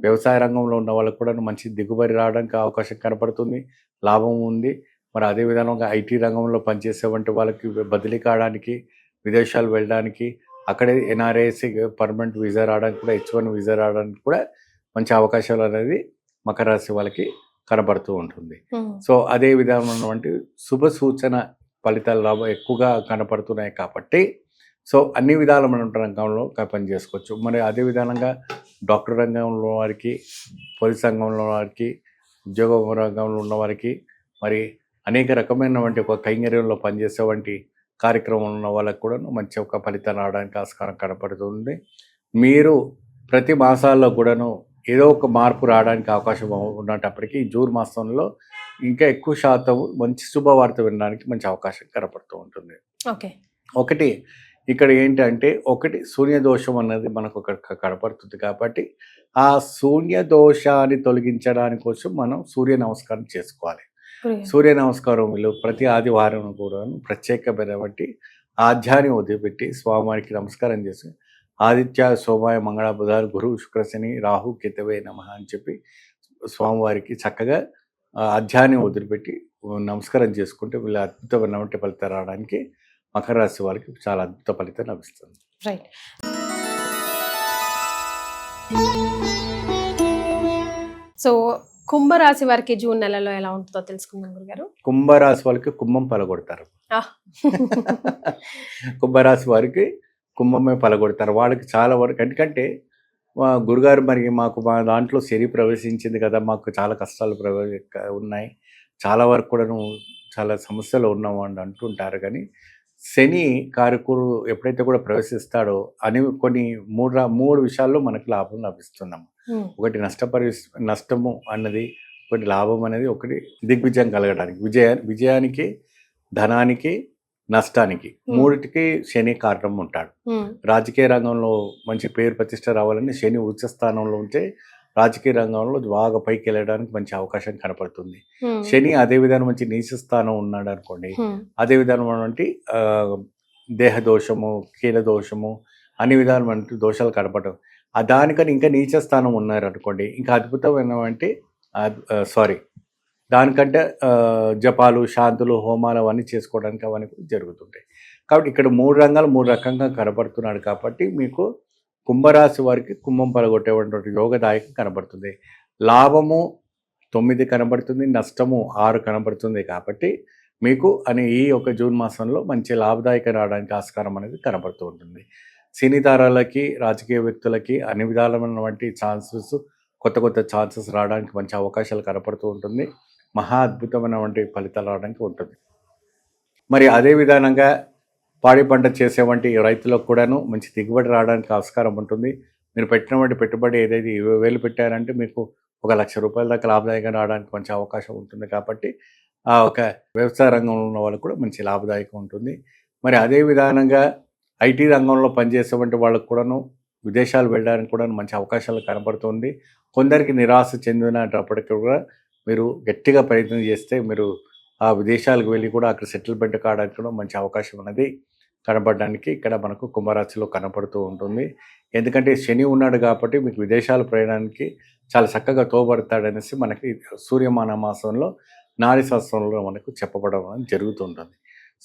వ్యవసాయ రంగంలో ఉన్న వాళ్ళకు కూడా మంచి దిగుబడి రావడానికి అవకాశం కనపడుతుంది, లాభం ఉంది. మరి అదే విధంగా ఐటీ రంగంలో పనిచేసేటువంటి వాళ్ళకి బదిలీ కావడానికి, విదేశాలు వెళ్ళడానికి, అక్కడే ఎన్ఆర్ఐసి పర్మనెంట్ వీసా రావడానికి కూడా, H1 వీసా రావడానికి కూడా మంచి అవకాశాలు అనేది మకర రాశి వాళ్ళకి కనబడుతూ ఉంటుంది. సో అదే విధమైనటువంటి శుభ సూచన ఫలితాలు ఎక్కువగా కనపడుతున్నాయి కాబట్టి సో అన్ని విధాలమైన రంగంలో పని చేసుకోవచ్చు. మరి అదే విధంగా డాక్టర్ రంగంలో వారికి పోలీస్ రంగంలో వారికి, ఉద్యోగ రంగంలో ఉన్న వారికి, మరి అనేక రకమైనటువంటి ఒక కైంకర్యంలో పనిచేసేవంటి కార్యక్రమం ఉన్న వాళ్ళకు కూడా మంచి ఒక ఫలితం రావడానికి ఆస్కారం కనపడుతుంది. మీరు ప్రతి మాసాల్లో కూడాను ఏదో ఒక మార్పు రావడానికి అవకాశం ఉన్నప్పటికీ జూన్ మాసంలో ఇంకా ఎక్కువ శాతం మంచి శుభవార్త వినడానికి మంచి అవకాశం కనపడుతూ ఉంటుంది. ఓకే. ఒకటి ఇక్కడ ఏంటంటే శూన్య దోషం అన్నది మనకు ఒక కనపడుతుంది కాబట్టి ఆ శూన్య దోషాన్ని తొలగించడానికి కోసం మనం సూర్య నమస్కారం చేసుకోవాలి. సూర్య నమస్కారం ప్రతి ఆదివారం కూడా ప్రత్యేకమైనటువంటి ఆధ్యాన్ని వదిలిపెట్టి స్వామివారికి నమస్కారం చేసి ఆదిత్య సోమాయ మంగళ బుధాలు గురు శుక్ర శని రాహు కేతవే నమః అని చెప్పి స్వామివారికి చక్కగా ఆధ్యాన్ని వదిలిపెట్టి నమస్కారం చేసుకుంటే వీళ్ళు అద్భుతమైనటువంటి ఫలితం రావడానికి మకర రాశి వారికి చాలా అద్భుత ఫలితం లభిస్తుంది. రైట్. సో కుంభరాశి వారికి జూన్ నెలలో ఎలా ఉంటుందో తెలుసుకుందాం గురుగారు. కుంభరాశి వాళ్ళకి కుంభం పలగొడతారు. కుంభరాశి వారికి కుంభమే పలగొడతారు. వాళ్ళకి చాలా వరకు ఎందుకంటే గురుగారు మరి మా దాంట్లో శని ప్రవేశించింది కదా, మాకు చాలా కష్టాలు ఉన్నాయి, చాలా వరకు కూడా చాలా సమస్యలు ఉన్నాము అని అంటుంటారు. కానీ శని కారకుడు ఎప్పుడైతే కూడా ప్రవేశిస్తాడో అని కొన్ని మూడు విషయాల్లో మనకు లాభం లభిస్తున్నాము. ఒకటి నష్టము అన్నది, ఒకటి లాభం అనేది, ఒకటి దిగ్విజయం కలగడానికి, విజయానికి, ధనానికి, నష్టానికి మూడిటికి శని కారణం ఉంటాడు. రాజకీయ రంగంలో మంచి పేరు ప్రతిష్ట రావాలని శని ఉచ్చ స్థానంలో ఉంటే రాజకీయ రంగంలో బాగా పైకి వెళ్ళడానికి మంచి అవకాశం కనపడుతుంది. శని అదే విధానం మంచి నీచ స్థానం ఉన్నాడు అనుకోండి, అదే విధానం దేహ దోషము, కీల దోషము, అన్ని విధాలమైన దోషాలు కనపడవు. దానికని ఇంకా నీచ స్థానం ఉన్నారు అనుకోండి, ఇంకా అద్భుతమైనటువంటి దానికంటే జపాలు, శాంతులు, హోమాలు అవన్నీ చేసుకోవడానికి అవన్నీ కూడా జరుగుతుంటాయి. కాబట్టి ఇక్కడ మూడు రకంగా కనపడుతున్నాడు. కాబట్టి మీకు కుంభరాశి వారికి కుంభం పలగొట్టేటువంటి యోగదాయకం కనబడుతుంది. లాభము 9 కనబడుతుంది, నష్టము 6 కనబడుతుంది. కాబట్టి మీకు ఈ ఒక జూన్ మాసంలో మంచి లాభదాయకం రావడానికి ఆస్కారం అనేది కనబడుతూ ఉంటుంది. సినీ తారాలకి, రాజకీయ వ్యక్తులకి అన్ని విధాలమైనటువంటి ఛాన్సెస్, కొత్త ఛాన్సెస్ రావడానికి మంచి అవకాశాలు కనపడుతూ ఉంటుంది. మహా అద్భుతమైనటువంటి ఫలితాలు రావడానికి ఉంటుంది. మరి అదే విధానంగా పాడి పంట చేసేవంటి రైతులకు కూడాను మంచి దిగుబడి రావడానికి ఆస్కారం ఉంటుంది. మీరు పెట్టినటువంటి పెట్టుబడి ఏదైతే 20,000 పెట్టారంటే మీకు 1,00,000 రూపాయల దాకా లాభదాయకంగా రావడానికి మంచి అవకాశం ఉంటుంది. కాబట్టి ఆ ఒక వ్యవసాయ రంగంలో ఉన్న వాళ్ళకు కూడా మంచి లాభదాయకం ఉంటుంది. మరి అదే విధానంగా ఐటీ రంగంలో పనిచేసేటువంటి వాళ్ళకు కూడాను విదేశాలు వెళ్ళడానికి కూడా మంచి అవకాశాలు కనబడుతుంది. కొందరికి నిరాశ చెందినప్పటికీ కూడా మీరు గట్టిగా ప్రయత్నం చేస్తే మీరు ఆ విదేశాలకు వెళ్ళి కూడా అక్కడ సెటిల్మెంట్ కావడానికి కూడా మంచి అవకాశం అనేది కనబడడానికి ఇక్కడ మనకు కుంభరాశిలో కనపడుతూ ఉంటుంది. ఎందుకంటే శని ఉన్నాడు కాబట్టి మీకు విదేశాల ప్రయాణానికి చాలా చక్కగా తోబడతాడనేసి మనకి సూర్యమాన మాసంలో నారీ శాస్త్రంలో మనకు చెప్పబడడం జరుగుతుంటుంది.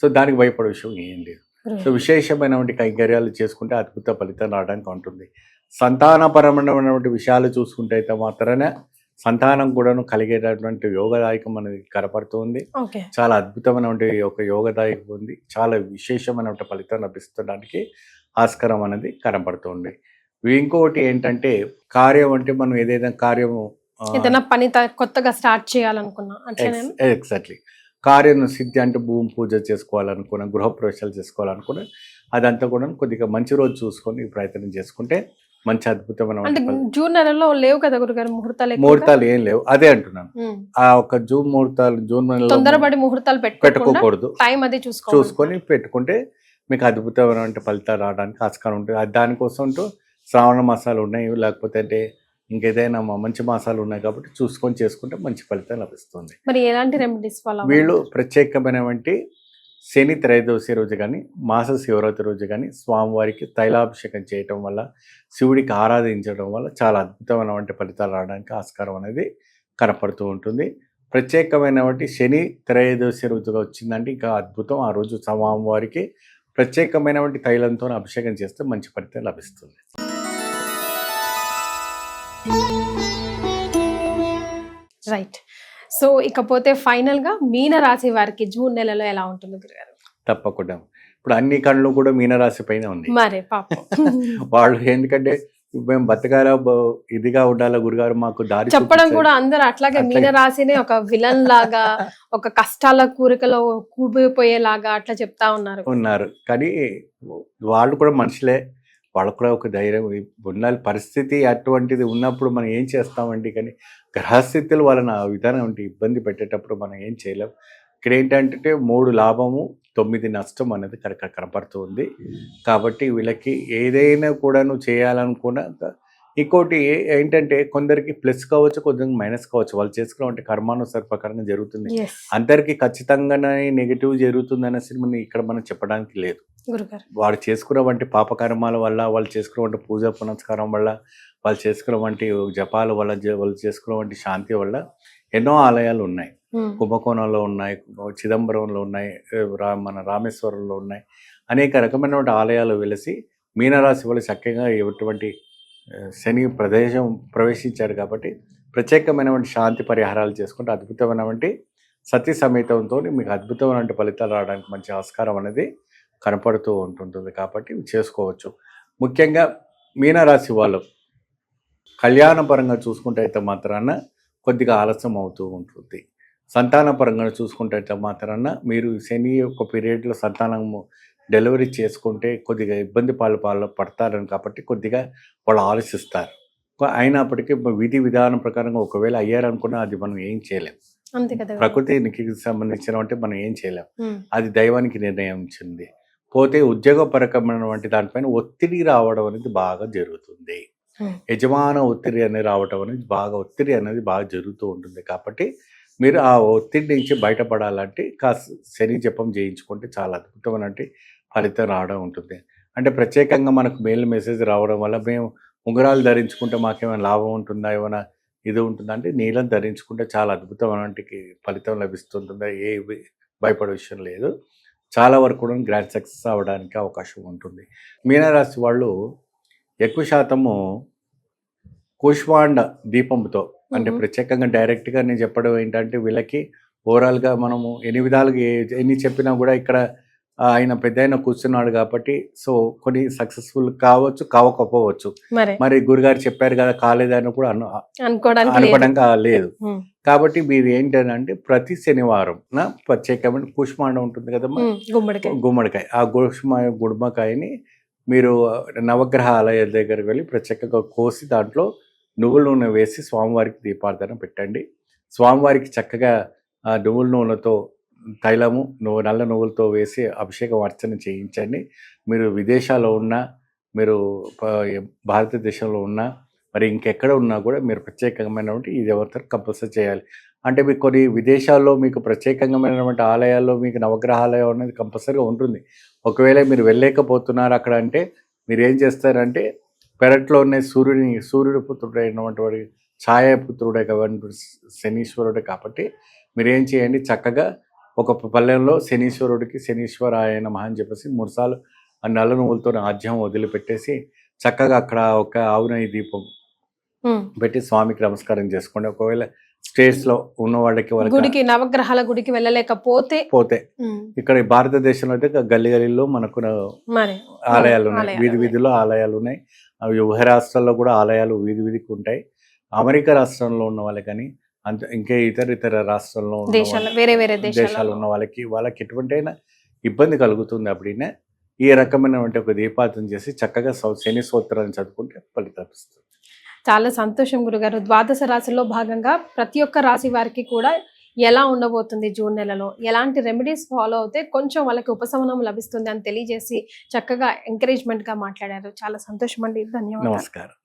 సో దానికి భయపడే విషయం ఏం లేదు. సో విశేషమైనటువంటి కైంకర్యాలు చేసుకుంటే అద్భుత ఫలితం రావడానికి ఉంటుంది. సంతానపరమైనటువంటి విషయాలు చూసుకుంటే అయితే మాత్రమే సంతానం కూడాను కలిగేటటువంటి యోగదాయకం అనేది కనపడుతుంది. చాలా అద్భుతమైనటువంటి ఒక యోగదాయకం ఉంది. చాలా విశేషమైనటువంటి ఫలితం లభించడానికి ఆస్కారం అనేది కనపడుతుంది. ఇంకొకటి ఏంటంటే కార్యం అంటే మనం ఏదైనా కార్యము ఏదైనా పని కొత్తగా స్టార్ట్ చేయాలనుకున్నా ఎగ్జాక్ట్లీ కార్యం సిద్ధి అంటే భూమి పూజ చేసుకోవాలనుకున్నా, గృహప్రవేశాలు చేసుకోవాలనుకున్నా అదంతా కూడా కొద్దిగా మంచి రోజు చూసుకొని ప్రయత్నం చేసుకుంటే మంచి అద్భుతమైన జూన్ నెలలో లేవు కదా గురుగారు ముహూర్తాలు ఏం లేవు. అదే అంటున్నాను, ఆ ఒక జూన్ నెలలో తొందరపడి ముహూర్తాలు పెట్టుకోకూడదు. టైం అది చూసుకొని పెట్టుకుంటే మీకు అద్భుతమైన ఫలితాలు రావడానికి ఆస్కారం ఉంటుంది. దానికోసం శ్రావణ మాసాలు ఉన్నాయి, లేకపోతే అంటే ఇంకేదైనా మంచి మాసాలు ఉన్నాయి కాబట్టి చూసుకొని చేసుకుంటే మంచి ఫలితం లభిస్తుంది. మరి ఎలాంటి రెమెడీస్ వీళ్ళు ప్రత్యేకమైనటువంటి శని త్రయోదశి రోజు కానీ, మాస శివరాత్రి రోజు కానీ స్వామివారికి తైలాభిషేకం చేయటం వల్ల, శివుడికి ఆరాధించడం వల్ల చాలా అద్భుతమైనటువంటి ఫలితాలు రావడానికి ఆస్కారం అనేది కనపడుతూ ఉంటుంది. ప్రత్యేకమైనటువంటి శని త్రయోదశి రోజుగా వచ్చిందంటే ఇంకా అద్భుతం. ఆ రోజు స్వామివారికి ప్రత్యేకమైనటువంటి తైలంతో అభిషేకం చేస్తే మంచి ఫలితం లభిస్తుంది. రైట్. సో ఇకపోతే ఫైనల్ గా మీనరాశి వారికి జూన్ నెలలో ఎలా ఉంటుంది గురుగారు? తప్పకుండా ఇప్పుడు అన్ని కళ్ళు కూడా మీనరాశి పైన ఉంది. మరే పాపం వాళ్ళు ఎందుకంటే మేము బతకాల ఇదిగా ఉండాలా గురుగారు మాకు దారి చెప్పడం చూపించండి. కూడా అందరు అట్లాగే అట్లాగే. మీన రాశినే ఒక విలన్ లాగా, ఒక కష్టాల కూరికలో కూబిపోయేలాగా అట్లా చెప్తా ఉన్నారు. ఉన్నారు. కానీ వాళ్ళు కూడా మనుషులే. వాళ్ళకు కూడా ఒక ధైర్యం ఉండాలి. పరిస్థితి అటువంటిది ఉన్నప్పుడు మనం ఏం చేస్తామండి? కానీ గ్రహస్థితులు వాళ్ళని ఆ విధానం ఉంటే ఇబ్బంది పెట్టేటప్పుడు మనం ఏం చేయలేం. ఇక్కడ ఏంటంటే 3 లాభము 9 నష్టం అనేది కనపడుతూ ఉంది. కాబట్టి వీళ్ళకి ఏదైనా కూడాను చేయాలనుకున్న ఇంకోటి ఏంటంటే కొందరికి ప్లస్ కావచ్చు, కొందరికి మైనస్ కావచ్చు. వాళ్ళు చేసుకున్నటువంటి కర్మానుసార ప్రకారంగా జరుగుతుంది. Yes, అందరికీ ఖచ్చితంగానే నెగిటివ్ జరుగుతుంది అనేసి ఇక్కడ మనం చెప్పడానికి లేదు. గురుగారు. వాడు చేసుకున్నటువంటి పాపకర్మాల వల్ల, వాళ్ళు చేసుకున్నటువంటి పూజా పునస్కారం వల్ల, వాళ్ళు చేసుకున్నటువంటి జపాల వల్ల, వాళ్ళు చేసుకున్నటువంటి శాంతి వల్ల ఎన్నో ఆలయాలు ఉన్నాయి. కుంభకోణంలో ఉన్నాయి, చిదంబరంలో ఉన్నాయి, మన రామేశ్వరంలో ఉన్నాయి. అనేక రకమైనటువంటి ఆలయాలు వెలిసి మీనరాశి వాళ్ళు చక్కగా ఎటువంటి శని ప్రవేశించారు కాబట్టి ప్రత్యేకమైనటువంటి శాంతి పరిహారాలు చేసుకుంటే అద్భుతమైనటువంటి సతీ సమేతంతో మీకు అద్భుతమైన ఫలితాలు రావడానికి మంచి ఆస్కారం అనేది కనపడుతూ ఉంటుంటుంది. కాబట్టి చేసుకోవచ్చు. ముఖ్యంగా మీనరాశి వాళ్ళు కళ్యాణపరంగా చూసుకుంటే అయితే మాత్రాన కొద్దిగా ఆలస్యం అవుతూ ఉంటుంది. సంతానపరంగా చూసుకుంటే అయితే మాత్రాన మీరు శని యొక్క పీరియడ్లో సంతానము డెలివరీ చేసుకుంటే కొద్దిగా ఇబ్బంది పడతారని కాబట్టి కొద్దిగా వాళ్ళు ఆలోచిస్తారు. అయినప్పటికీ విధి విధానం ప్రకారంగా ఒకవేళ అయ్యారనుకున్నా అది మనం ఏం చేయలేం. అంతే కదా. ప్రకృతికి సంబంధించినవంటే మనం ఏం చేయలేం. అది దైవానికి నిర్ణయించింది. పోతే ఉద్యోగపరకమైనటువంటి దానిపైన ఒత్తిడి రావడం అనేది బాగా జరుగుతుంది. యజమాన ఒత్తిడి అనేది రావడం అనేది ఒత్తిడి అనేది బాగా జరుగుతూ ఉంటుంది. కాబట్టి మీరు ఆ ఒత్తిడి నుంచి బయటపడాలంటే కాస్త శని జపం చేయించుకుంటే చాలా అద్భుతమైన ఫలితం రావడం ఉంటుంది. అంటే ప్రత్యేకంగా మనకు మెయిల్ మెసేజ్ రావడం వల్ల మేము ఉంగరాలు ధరించుకుంటే మాకేమైనా లాభం ఉంటుందా, ఏమైనా ఇది ఉంటుందా అంటే నీలం ధరించుకుంటే చాలా అద్భుతమైన ఫలితం లభిస్తుంటుందా, ఏ భయపడే విషయం లేదు. చాలా వరకు కూడా గ్రాండ్ సక్సెస్ అవ్వడానికి అవకాశం ఉంటుంది. మీనరాశి వాళ్ళు ఎక్కువ శాతము కూష్మాండ దీపంతో అంటే ప్రత్యేకంగా డైరెక్ట్గా నేను చెప్పడం ఏంటంటే వీళ్ళకి ఓవరాల్గా మనము ఎన్ని విధాలుగా ఎన్ని చెప్పినా కూడా ఇక్కడ ఆయన పెద్ద ఆయన కూర్చున్నాడు కాబట్టి సో కొన్ని సక్సెస్ఫుల్ కావచ్చు, కావకపోవచ్చు. మరి గురుగారు చెప్పారు కదా కాలేదని కూడా అనుకోవడానికి లేదు. కాబట్టి మీరు ఏంటంటే ప్రతి శనివారం ప్రత్యేకమైన కూష్మాండం ఉంటుంది కదమ్మా, గుమ్మడికాయ. ఆ గుమ్మడికాయని మీరు నవగ్రహ ఆలయాల దగ్గరికి వెళ్ళి ప్రత్యేకంగా కోసి దాంట్లో నువ్వుల నూనె వేసి స్వామివారికి దీపారాధన పెట్టండి. స్వామివారికి చక్కగా నువ్వుల నూనెతో తైలము నల్ల నువ్వులతో వేసి అభిషేకం అర్చన చేయించండి. మీరు విదేశాల్లో ఉన్నా, మీరు భారతదేశంలో ఉన్నా, మరి ఇంకెక్కడ ఉన్నా కూడా మీరు ప్రత్యేకమైనటువంటి ఇది ఎవరితో కంపల్సరీ చేయాలి. అంటే మీకు కొన్ని విదేశాల్లో మీకు ప్రత్యేకమైనటువంటి ఆలయాల్లో మీకు నవగ్రహాలయం అనేది కంపల్సరీగా ఉంటుంది. ఒకవేళ మీరు వెళ్ళలేకపోతున్నారు అక్కడ అంటే మీరు ఏం చేస్తారంటే పెరట్లోనే సూర్యుడి పుత్రుడు అయినటువంటి వాడి ఛాయాపుత్రుడే కాబట్టి శనీశ్వరుడే కాబట్టి మీరు ఏం చేయండి, చక్కగా ఒక పల్లెంలో శనీశ్వరాయ నమః అని చెప్పేసి 3 సార్లు ఆ నల్ల నువ్వులతో ఆజ్యం వదిలిపెట్టేసి చక్కగా అక్కడ ఒక ఆవునెయ్యి దీపం పెట్టి స్వామికి నమస్కారం చేసుకోండి. ఒకవేళ స్టేట్స్ లో ఉన్న వాళ్ళకి నవగ్రహాల గుడికి వెళ్ళలేకపోతే ఇక్కడ భారతదేశంలో అయితే గల్లీలో మనకు ఆలయాలు ఉన్నాయి, వీధిలో ఆలయాలు ఉన్నాయి. అవి ఉభయ రాష్ట్రాల్లో కూడా ఆలయాలు వీధికి ఉంటాయి. అమెరికా రాష్ట్రంలో ఉన్న వాళ్ళకి కానీ ఇంకా ఇతర రాష్ట్రాల్లో వేరే దేశాలు ఉన్న వాళ్ళకి ఎటువంటి ఇబ్బంది కలుగుతుంది. అప్పుడైనా ఈ రకమైనటువంటి ఒక దీపార్థన చేసి చక్కగా శని స్తోత్రాన్ని చదువుకుంటే ఫలితం వస్తుంది. చాలా సంతోషం గురుగారు. ద్వాదశ రాశిలో భాగంగా ప్రతి ఒక్క రాశి వారికి కూడా ఎలా ఉండబోతుంది, జూన్ నెలలో ఎలాంటి రెమెడీస్ ఫాలో అవుతే కొంచెం వాళ్ళకి ఉపశమనం లభిస్తుంది అని తెలియజేసి చక్కగా ఎంకరేజ్మెంట్ గా మాట్లాడారు. చాలా సంతోషం అండి. ధన్యవాదాలు. నమస్కారం.